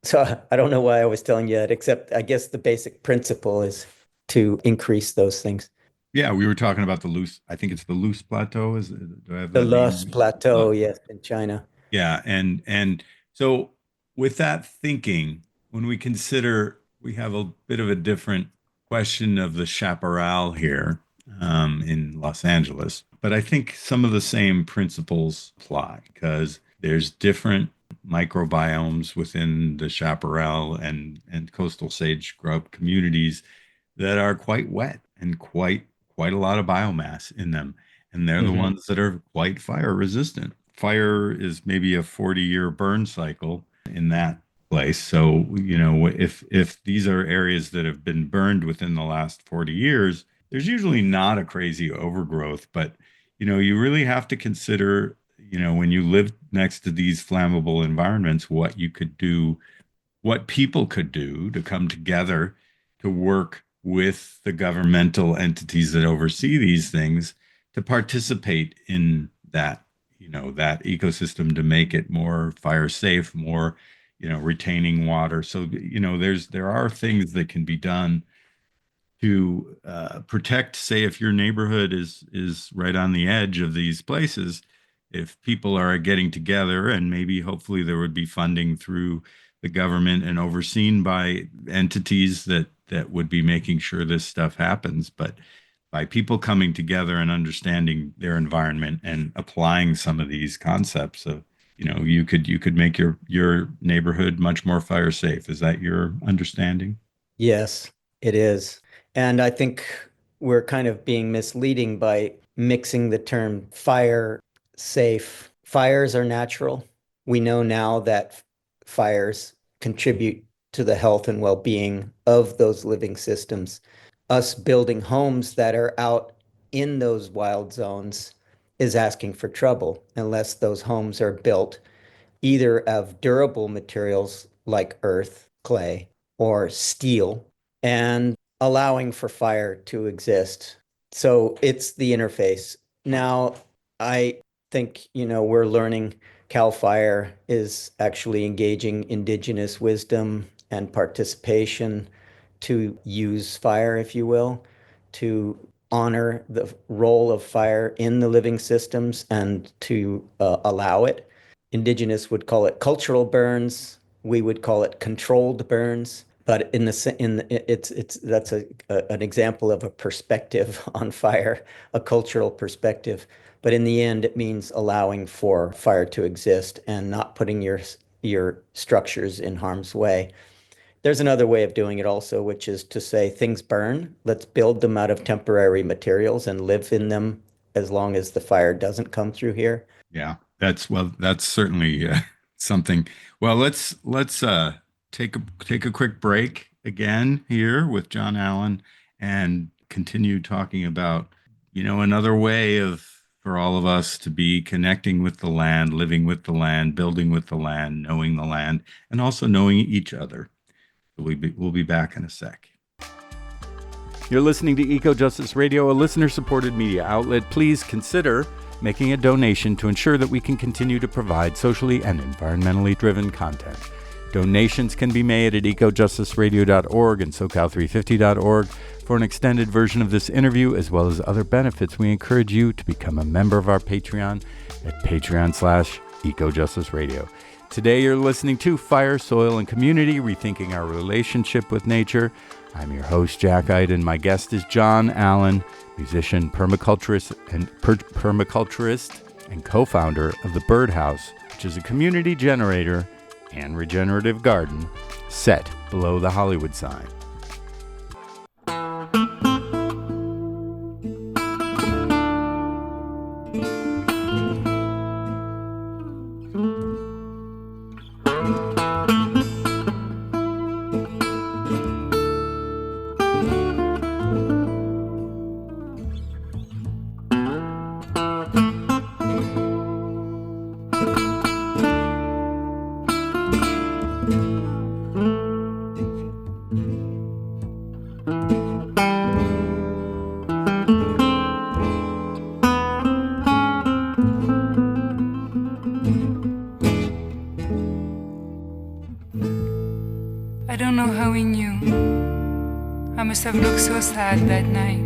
Speaker 2: So I don't know why I was telling you that, except I guess the basic principle is to increase those things.
Speaker 1: Yeah, we were talking about the loose. I think it's the loose plateau. Do I have
Speaker 2: The
Speaker 1: that
Speaker 2: Loess
Speaker 1: name?
Speaker 2: Plateau, yes, in China.
Speaker 1: Yeah, and so with that thinking, when we consider we have a bit of a different question of the chaparral here in Los Angeles, but I think some of the same principles apply because there's different microbiomes within the chaparral and coastal sage grub communities that are quite wet and quite a lot of biomass in them. And they're the
Speaker 2: Mhm.
Speaker 1: ones that are quite fire resistant. Fire is maybe a 40-year burn cycle in that place. So, if these are areas that have been burned within the last 40 years, there's usually not a crazy overgrowth, but you really have to consider, when you live next to these flammable environments, what you could do, what people could do to come together to work with the governmental entities that oversee these things to participate in that ecosystem to make it more fire safe, more retaining water. So there are things that can be done to protect, say, if your neighborhood is right on the edge of these places, if people are getting together, and maybe hopefully there would be funding through the government and overseen by entities that would be making sure this stuff happens, but by people coming together and understanding their environment and applying some of these concepts of, you could make your neighborhood much more fire safe. Is that your understanding?
Speaker 2: Yes, it is. And I think we're kind of being misleading by mixing the term fire safe. Fires are natural. We know now that fires contribute to the health and well-being of those living systems. Us building homes that are out in those wild zones is asking for trouble unless those homes are built either of durable materials like earth, clay, or steel, and allowing for fire to exist. So it's the interface. Now, I think, we're learning CAL FIRE is actually engaging indigenous wisdom and participation to use fire, if you will, to honor the role of fire in the living systems and to allow it. Indigenous would call it cultural burns. We would call it controlled burns. But that's an example of a perspective on fire, a cultural perspective. But in the end, it means allowing for fire to exist and not putting your structures in harm's way. There's another way of doing it also, which is to say things burn. Let's build them out of temporary materials and live in them as long as the fire doesn't come through here.
Speaker 1: Yeah, that's certainly something. Well, let's take a quick break again here with John Allen and continue talking about, another way for all of us to be connecting with the land, living with the land, building with the land, knowing the land, and also knowing each other. We'll be back in a sec. You're listening to Eco Justice Radio, a listener-supported media outlet. Please consider making a donation to ensure that we can continue to provide socially and environmentally driven content. Donations can be made at ecojusticeradio.org and socal350.org. For an extended version of this interview, as well as other benefits, we encourage you to become a member of our Patreon at patreon.com/ecojusticeradio. Today you're listening to Fire, Soil, and Community, Rethinking Our Relationship with Nature. I'm your host, Jack Eidt, and my guest is John Allen, musician, permaculturist, and co-founder of The Birdhouse, which is a community generator and regenerative garden set below the Hollywood sign.
Speaker 8: I don't know how he knew. I must have looked so sad that night,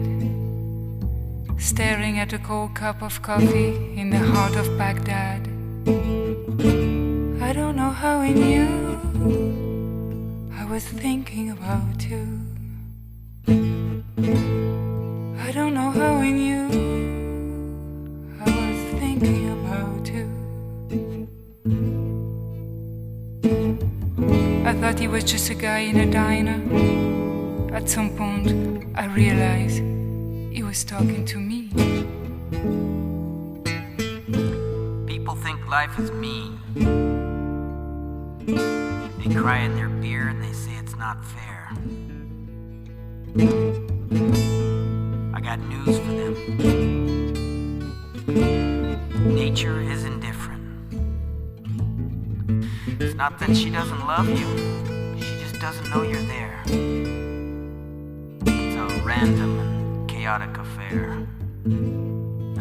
Speaker 8: staring at a cold cup of coffee in the heart of Baghdad. I don't know how he knew I was thinking about you. I don't know how he knew I was thinking about you. I thought he was just a guy in a diner. At some point, I realized he was talking to me.
Speaker 9: People think life is mean. They cry in their beer and they say it's not fair. I got news for them. Nature is indifferent. It's not that she doesn't love you, she just doesn't know you're there. It's a random and chaotic affair.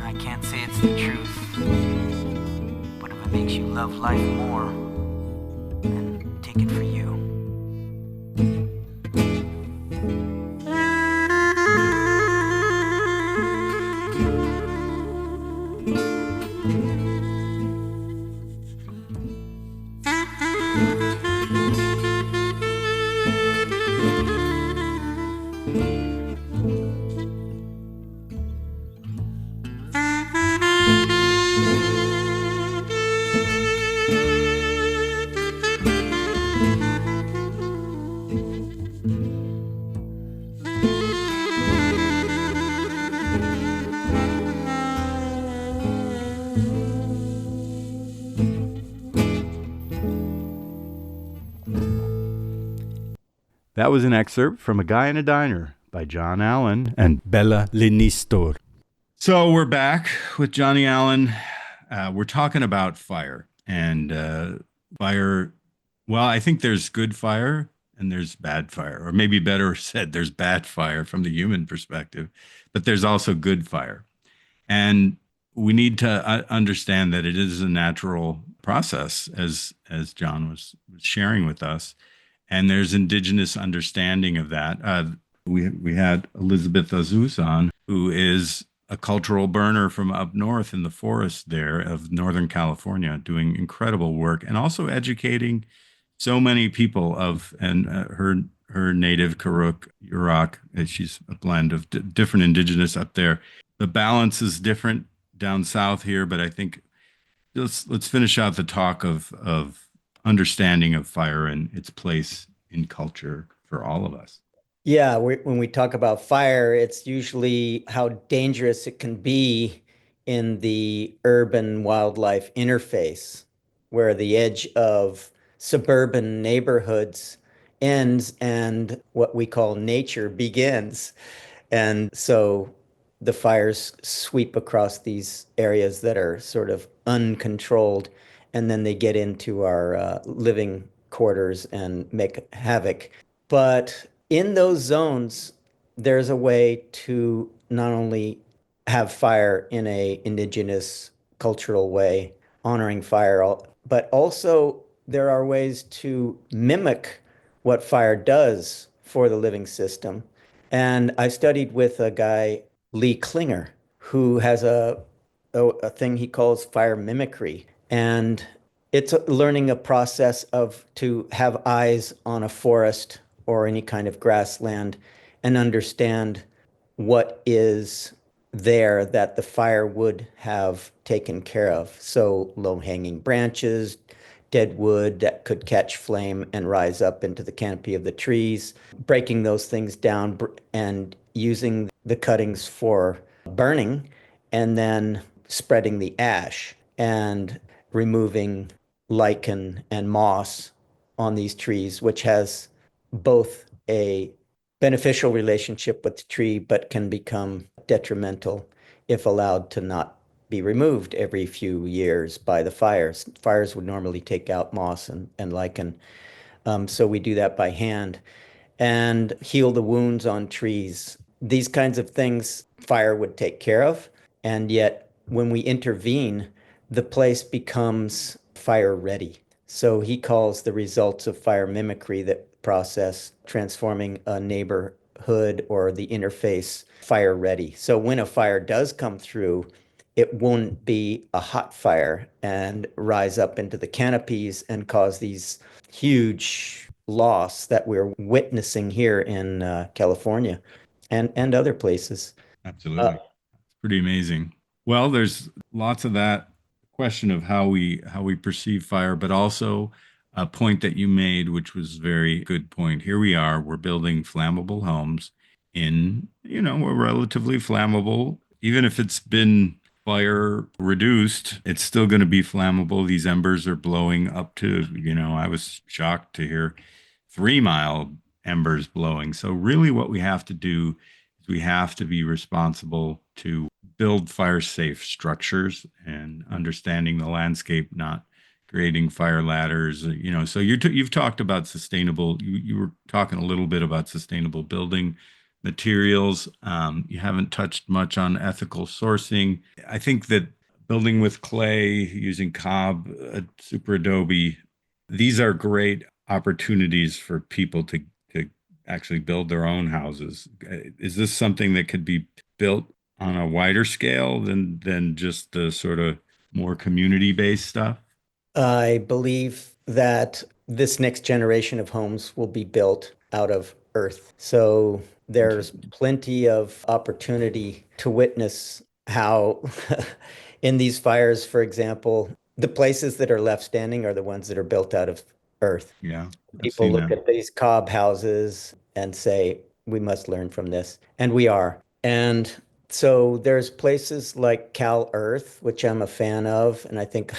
Speaker 9: I can't say it's the truth, but if it makes you love life more, then take it for you.
Speaker 1: That was an excerpt from A Guy in a Diner by John Allen and Bella Nestour. So we're back with Jonny Allen. We're talking about fire. And fire, well, I think there's good fire and there's bad fire. Or maybe better said, there's bad fire from the human perspective, but there's also good fire. And we need to understand that it is a natural process, as John was sharing with us. And there's indigenous understanding of that. We had Elizabeth Azus on, who is a cultural burner from up north in the forest there of Northern California, doing incredible work and also educating so many people her native Karuk, Yurok. She's a blend of different indigenous up there. The balance is different down south here, but I think let's finish out the talk of understanding of fire and its place in culture for all of us.
Speaker 2: Yeah, when we talk about fire, it's usually how dangerous it can be in the urban wildlife interface, where the edge of suburban neighborhoods ends and what we call nature begins. And so the fires sweep across these areas that are sort of uncontrolled, and then they get into our living quarters and make havoc. But in those zones, there's a way to not only have fire in a indigenous cultural way, honoring fire, but also there are ways to mimic what fire does for the living system. And I studied with a guy, Lee Klinger, who has a thing he calls fire mimicry. And it's learning a process of to have eyes on a forest or any kind of grassland and understand what is there that the fire would have taken care of. So low-hanging branches, dead wood that could catch flame and rise up into the canopy of the trees, breaking those things down and using the cuttings for burning, and then spreading the ash and removing lichen and moss on these trees, which has both a beneficial relationship with the tree, but can become detrimental if allowed to not be removed every few years by the fires. Fires would normally take out moss and lichen. So we do that by hand and heal the wounds on trees. These kinds of things fire would take care of. And yet, when we intervene, the place becomes fire ready. So he calls the results of fire mimicry, that process transforming a neighborhood or the interface fire ready. So when a fire does come through, it won't be a hot fire and rise up into the canopies and cause these huge loss that we're witnessing here in California and other places.
Speaker 1: Absolutely. It's pretty amazing. Well, there's lots of that question of how we perceive fire, but also a point that you made, which was a very good point. Here we are, we're building flammable homes in, we're relatively flammable. Even if it's been fire reduced, it's still going to be flammable. These embers are blowing up to, I was shocked to hear 3-mile embers blowing. So really what we have to do is we have to be responsible to build fire safe structures and understanding the landscape, not creating fire ladders. So you've talked about sustainable, you were talking a little bit about sustainable building materials. You haven't touched much on ethical sourcing. I think that building with clay, using cob, super adobe, these are great opportunities for people to actually build their own houses. Is this something that could be built on a wider scale than just the sort of more community-based stuff?
Speaker 2: I believe that this next generation of homes will be built out of earth. So there's plenty of opportunity to witness how in these fires, for example, the places that are left standing are the ones that are built out of earth.
Speaker 1: Yeah.
Speaker 2: People look at these cob houses and say, we must learn from this. And we are. And so there's places like Cal Earth, which I'm a fan of, and I think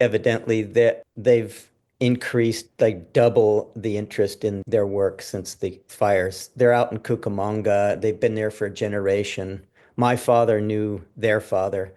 Speaker 2: evidently that they've increased, like double the interest in their work since the fires. They're out in Cucamonga. They've been there for a generation. My father knew their father.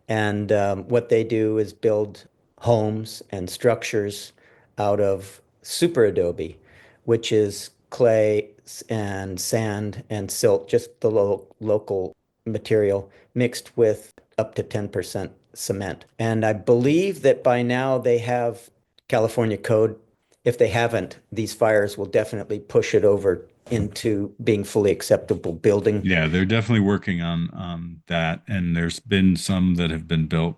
Speaker 2: And what they do is build homes and structures out of super adobe, which is clay and sand and silt, just the local material mixed with up to 10% cement. And I believe that by now they have California code. If they haven't, these fires will definitely push it over into being fully acceptable building.
Speaker 1: Yeah, they're definitely working on that, and there's been some that have been built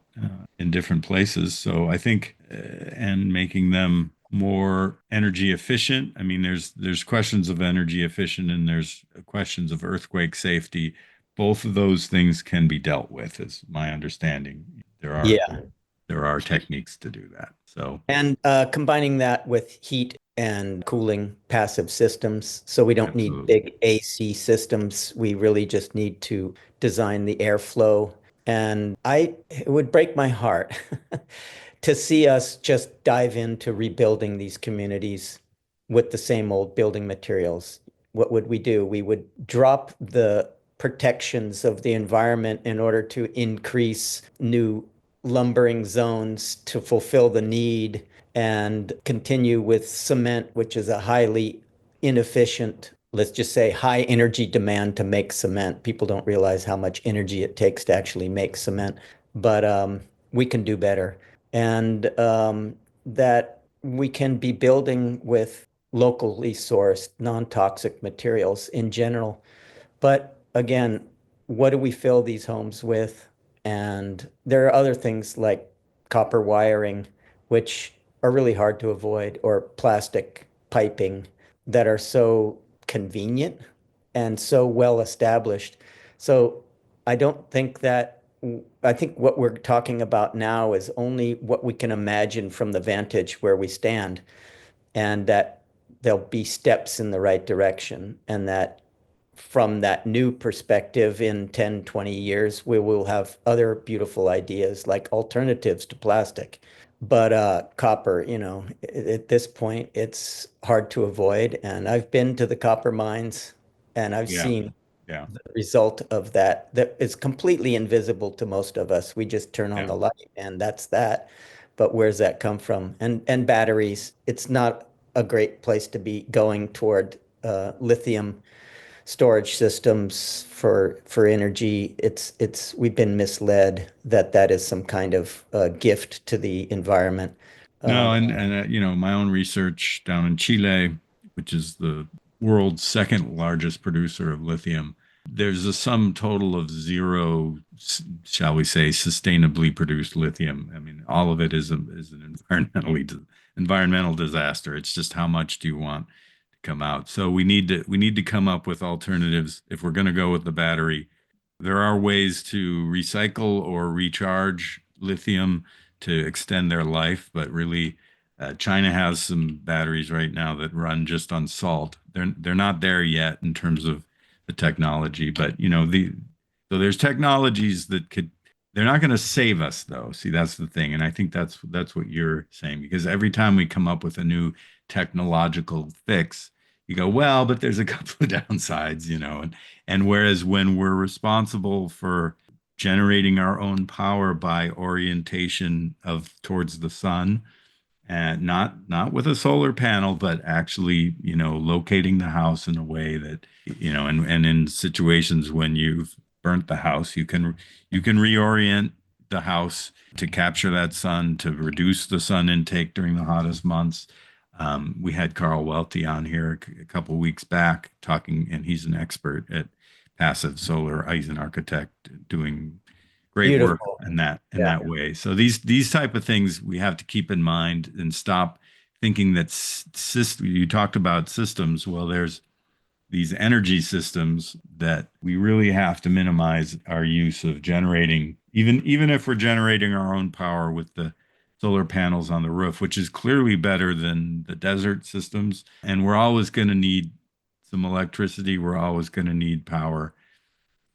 Speaker 1: in different places. So I think, and making them more energy efficient. I mean, there's questions of energy efficient, and there's questions of earthquake safety. Both of those things can be dealt with, is my understanding. There are
Speaker 2: Yeah.
Speaker 1: there are techniques to do that. So,
Speaker 2: And combining that with heat and cooling passive systems. So we don't need
Speaker 1: absolutely.
Speaker 2: big AC systems. We really just need to design the airflow. And it would break my heart to see us just dive into rebuilding these communities with the same old building materials. What would we do? We would drop the protections of the environment in order to increase new lumbering zones to fulfill the need and continue with cement, which is a highly inefficient, let's just say high energy demand to make cement. People don't realize how much energy it takes to actually make cement, but we can do better. And that we can be building with locally sourced, non-toxic materials in general. But again, what do we fill these homes with? And there are other things like copper wiring, which are really hard to avoid, or plastic piping that are so convenient and so well established. So I don't think that, I think what we're talking about now is only what we can imagine from the vantage where we stand, and that there'll be steps in the right direction, and that from that new perspective in 10, 20 years, we will have other beautiful ideas like alternatives to plastic. But copper, at this point, it's hard to avoid. And I've been to the copper mines and I've
Speaker 1: Yeah,
Speaker 2: seen
Speaker 1: yeah,
Speaker 2: the result of that. That is completely invisible to most of us. We just turn on
Speaker 1: yeah.
Speaker 2: the light and that's that. But where's that come from? And batteries, it's not a great place to be going toward lithium storage systems for energy. It's we've been misled that that is some kind of gift to the environment.
Speaker 1: No,
Speaker 2: Um,
Speaker 1: and my own research down in Chile, which is the world's second largest producer of lithium, there's a sum total of zero, shall we say, sustainably produced lithium. I mean, all of it is an environmental disaster. It's just how much do you want to come out? So we need to come up with alternatives if we're going to go with the battery. There are ways to recycle or recharge lithium to extend their life, but really, China has some batteries right now that run just on salt. They're not there yet in terms of the technology, but so there's technologies that could. They're not going to save us though. See, that's the thing, and I think that's what you're saying, because every time we come up with a new technological fix, you go, well, but there's a couple of downsides, and whereas when we're responsible for generating our own power by orientation of towards the sun, and not with a solar panel, but actually, locating the house in a way that, and in situations when you've burnt the house, you can reorient the house to capture that sun, to reduce the sun intake during the hottest months. We had Carl Welty on here a couple weeks back talking, and he's an expert at passive solar. He's an architect doing great work
Speaker 2: Beautiful.
Speaker 1: in that way. So these type of things we have to keep in mind and stop thinking that you talked about systems. Well, there's these energy systems that we really have to minimize our use of generating, even if we're generating our own power with the solar panels on the roof, which is clearly better than the desert systems. And we're always going to need some electricity. We're always going to need power.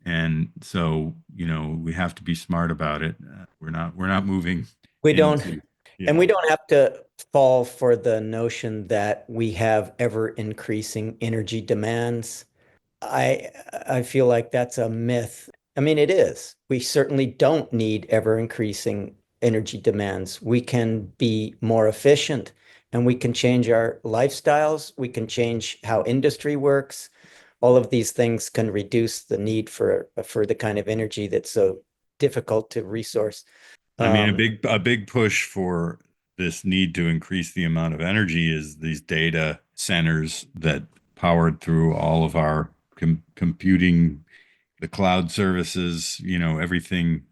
Speaker 1: And so, we have to be smart about it. We're not moving
Speaker 2: we don't,
Speaker 1: into,
Speaker 2: and
Speaker 1: yeah,
Speaker 2: we don't have to fall for the notion that we have ever increasing energy demands. I feel like that's a myth. I mean, it is. We certainly don't need ever increasing energy demands. We can be more efficient and we can change our lifestyles. We can change how industry works. All of these things can reduce the need for the kind of energy that's so difficult to resource.
Speaker 1: I mean, a big push for this need to increase the amount of energy is these data centers that powered through all of our computing, the cloud services, everything.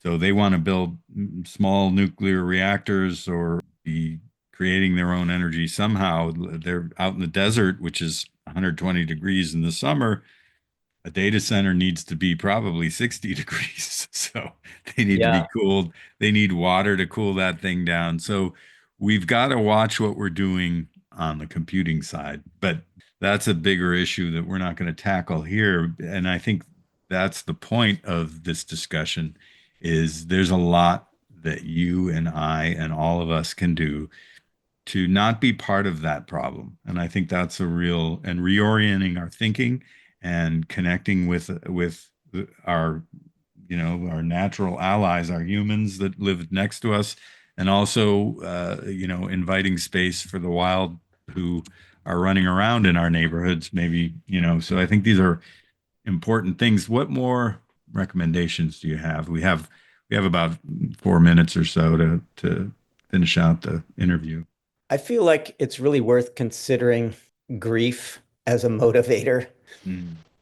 Speaker 1: So they want to build small nuclear reactors or be creating their own energy somehow. They're out in the desert, which is 120 degrees in the summer. A data center needs to be probably 60 degrees. So they need to be cooled. They need water to cool that thing down. So we've got to watch what we're doing on the computing side. But that's a bigger issue that we're not going to tackle here. And I think that's the point of this discussion is there's a lot that you and I and all of us can do to not be part of that problem. And I think that's a real, and reorienting our thinking and connecting with our our natural allies, our humans that live next to us, and also inviting space for the wild who are running around in our neighborhoods, maybe. So I think these are important things. What more recommendations do you have? We have about 4 minutes or so to finish out the interview.
Speaker 2: I feel like it's really worth considering grief as a motivator.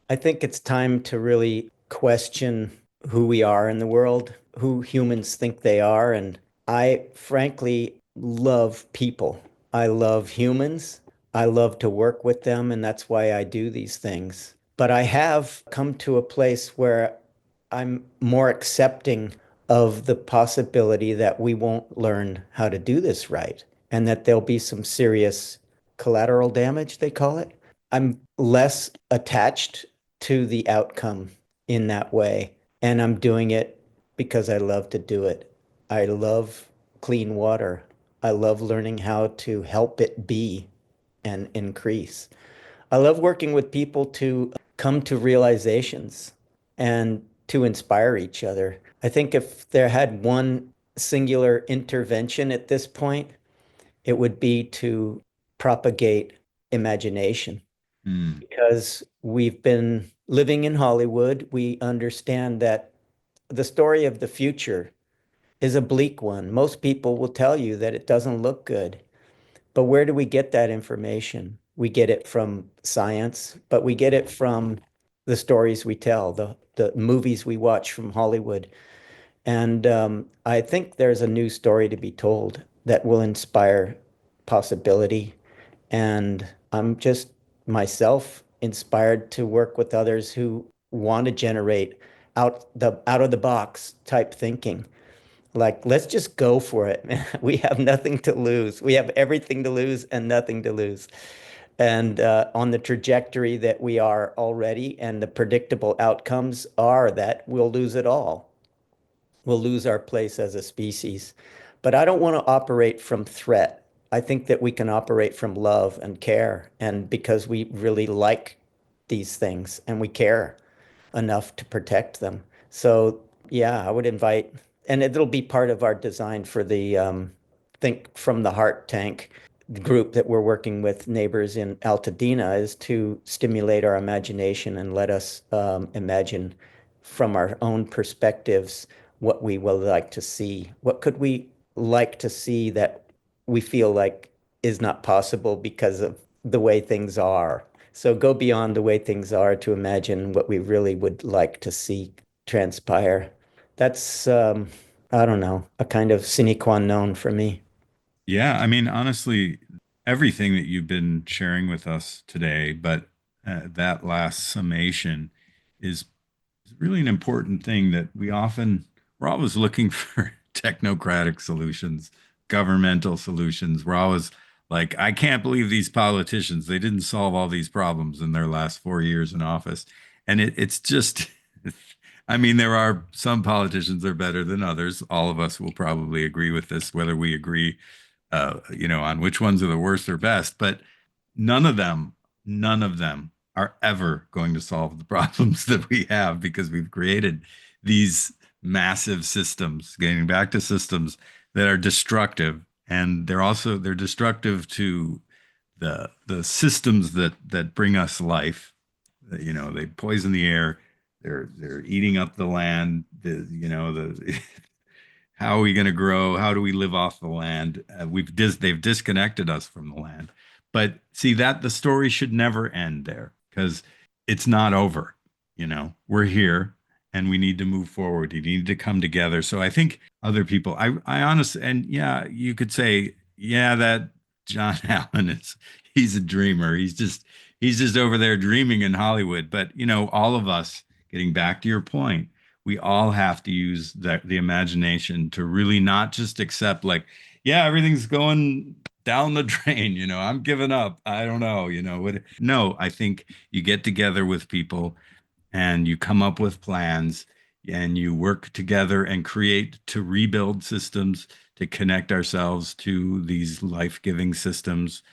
Speaker 2: I think it's time to really question who we are in the world, who humans think they are. And I frankly love people. I love humans. I love to work with them, and that's why I do these things. But I have come to a place where I'm more accepting of the possibility that we won't learn how to do this right and that there'll be some serious collateral damage, they call it. I'm less attached to the outcome in that way. And I'm doing it because I love to do it. I love clean water. I love learning how to help it be and increase. I love working with people to come to realizations and to inspire each other. I think if there had one singular intervention at this point, it would be to propagate imagination. Because we've been living in Hollywood, we understand that the story of the future is a bleak one. Most people will tell you that it doesn't look good. But where do we get that information? We get it from science, but we get it from the stories we tell, the movies we watch from Hollywood. And I think there's a new story to be told that will inspire possibility. And I'm just myself inspired to work with others who want to generate out of the box type thinking. Like, let's just go for it. We have nothing to lose. We have everything to lose and nothing to lose. And on the trajectory that we are already, and the predictable outcomes are that we'll lose it all. We'll lose our place as a species. But I don't want to operate from threat. I think that we can operate from love and care, and because we really like these things and we care enough to protect them. So yeah, I would invite, and it'll be part of our design for the Think from the Heart tank group that we're working with neighbors in Altadena, is to stimulate our imagination and let us imagine from our own perspectives what we would like to see. What could we like to see that we feel like is not possible because of the way things are? So go beyond the way things are to imagine what we really would like to see transpire. That's, I don't know, a kind of sine qua non for me.
Speaker 1: Yeah, I mean, honestly, everything that you've been sharing with us today, but that last summation is really an important thing that we're always looking for technocratic solutions, governmental solutions. We're always like, I can't believe these politicians, they didn't solve all these problems in their last 4 years in office. And it's just, I mean, there are some politicians that are better than others. All of us will probably agree with this, whether we agree on which ones are the worst or best, but none of them, none of them are ever going to solve the problems that we have because we've created these massive systems, getting back to systems that are destructive. And they're destructive to the systems that bring us life. They poison the air. They're eating up the land. The how are we going to grow? How do we live off the land? They've disconnected us from the land. But see that the story should never end there because it's not over. We're here and we need to move forward. You need to come together. So I think other people, I honestly, and yeah, you could say, yeah, that John Allen he's a dreamer. He's just over there dreaming in Hollywood. But all of us, getting back to your point, we all have to use the imagination to really not just accept like, yeah, everything's going down the drain. I'm giving up. I don't know. What? No, I think you get together with people and you come up with plans and you work together and create to rebuild systems to connect ourselves to these life-giving systems.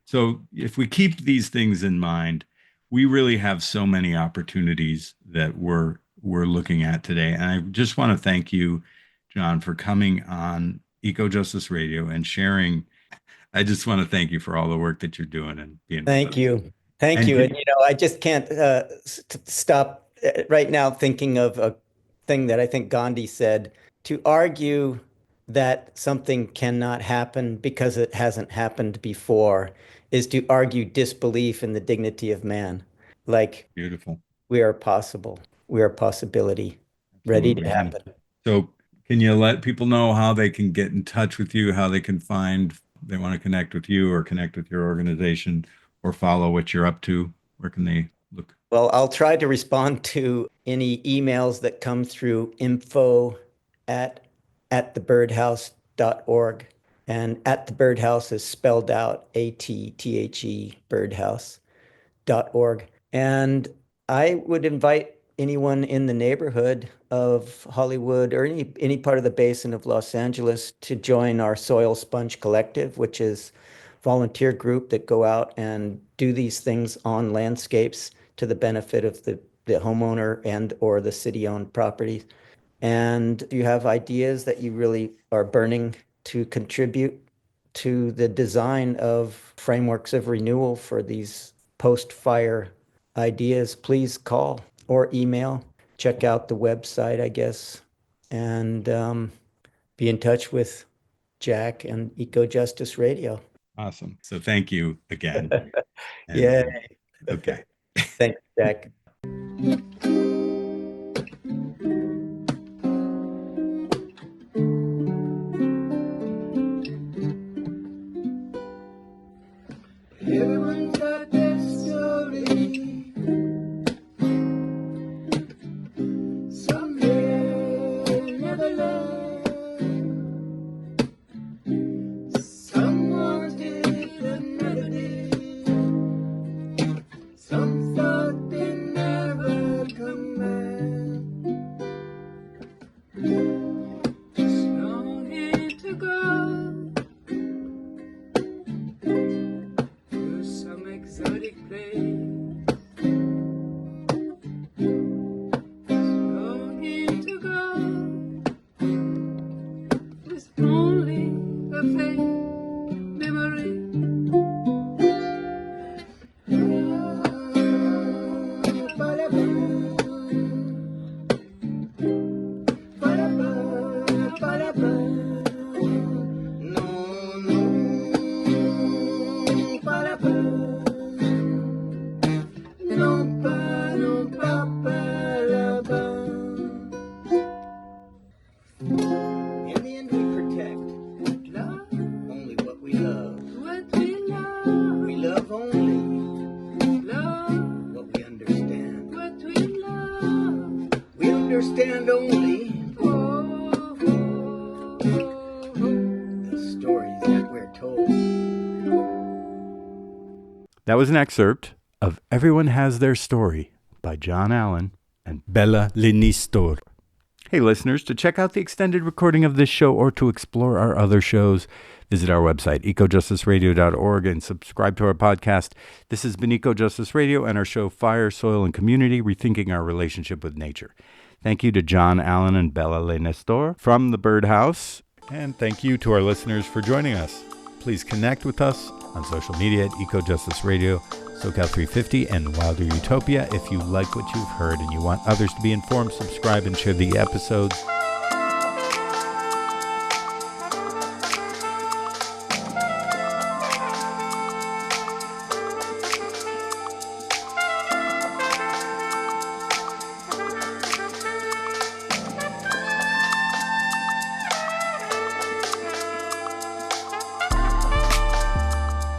Speaker 1: So if we keep these things in mind, we really have so many opportunities that we're looking at today. And I just want to thank you, John, for coming on Eco Justice Radio and sharing. I just want to thank you for all the work that you're doing and being.
Speaker 2: Thank you. Thank you. And, I just can't stop right now thinking of a thing that I think Gandhi said, to argue that something cannot happen because it hasn't happened before is to argue disbelief in the dignity of man. Like,
Speaker 1: beautiful.
Speaker 2: We are possible. We are a possibility. Absolutely. Ready to happen.
Speaker 1: So can you let people know how they can get in touch with you, how they can they want to connect with you or connect with your organization or follow what you're up to? Where can they look?
Speaker 2: Well, I'll try to respond to any emails that come through info@thebirdhouse.org. And At the Birdhouse is spelled out ATTHE, birdhouse.org. And I would invite anyone in the neighborhood of Hollywood or any part of the basin of Los Angeles to join our Soil Sponge Collective, which is a volunteer group that go out and do these things on landscapes to the benefit of the homeowner and or the city-owned properties. And if you have ideas that you really are burning to contribute to the design of frameworks of renewal for these post-fire ideas, please call or email. Check out the website, I guess, and be in touch with Jack and Eco Justice Radio.
Speaker 1: Awesome. So thank you again.
Speaker 2: Yay.
Speaker 1: Okay.
Speaker 2: Thanks, Jack.
Speaker 4: Everyone's got their story. Some may never learn. Someone did another day. Some thought they never come back. Just longing to go to some exotic place. Longing to go with only a fake memory. In the end, we protect only what we love. We love only what we understand. We understand only the stories that we're told.
Speaker 1: That was an excerpt of Everyone Has Their Story by John Allen and Bella Nestour. Hey listeners, to check out the extended recording of this show or to explore our other shows, Visit our website, ecojusticeradio.org, and subscribe to our podcast. This has been Eco Justice Radio and our show Fire, Soil, and Community, Rethinking Our Relationship with Nature. Thank you to John Allen and Bella Le Nestour from the Birdhouse. And thank you to our listeners for joining us. Please connect with us on social media at Eco Justice Radio, SoCal 350, and Wilder Utopia. If you like what you've heard and you want others to be informed, subscribe and share the episodes.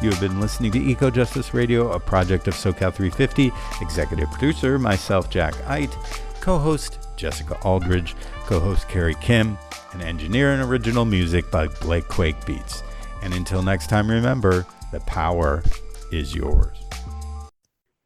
Speaker 1: You have been listening to Eco Justice Radio, a project of SoCal 350. Executive producer, myself, Jack Eidt. Co-host, Jessica Aldridge. Co-host, Carrie Kim. And engineer and original music by Blake Quake Beats. And until next time, remember, the power is yours.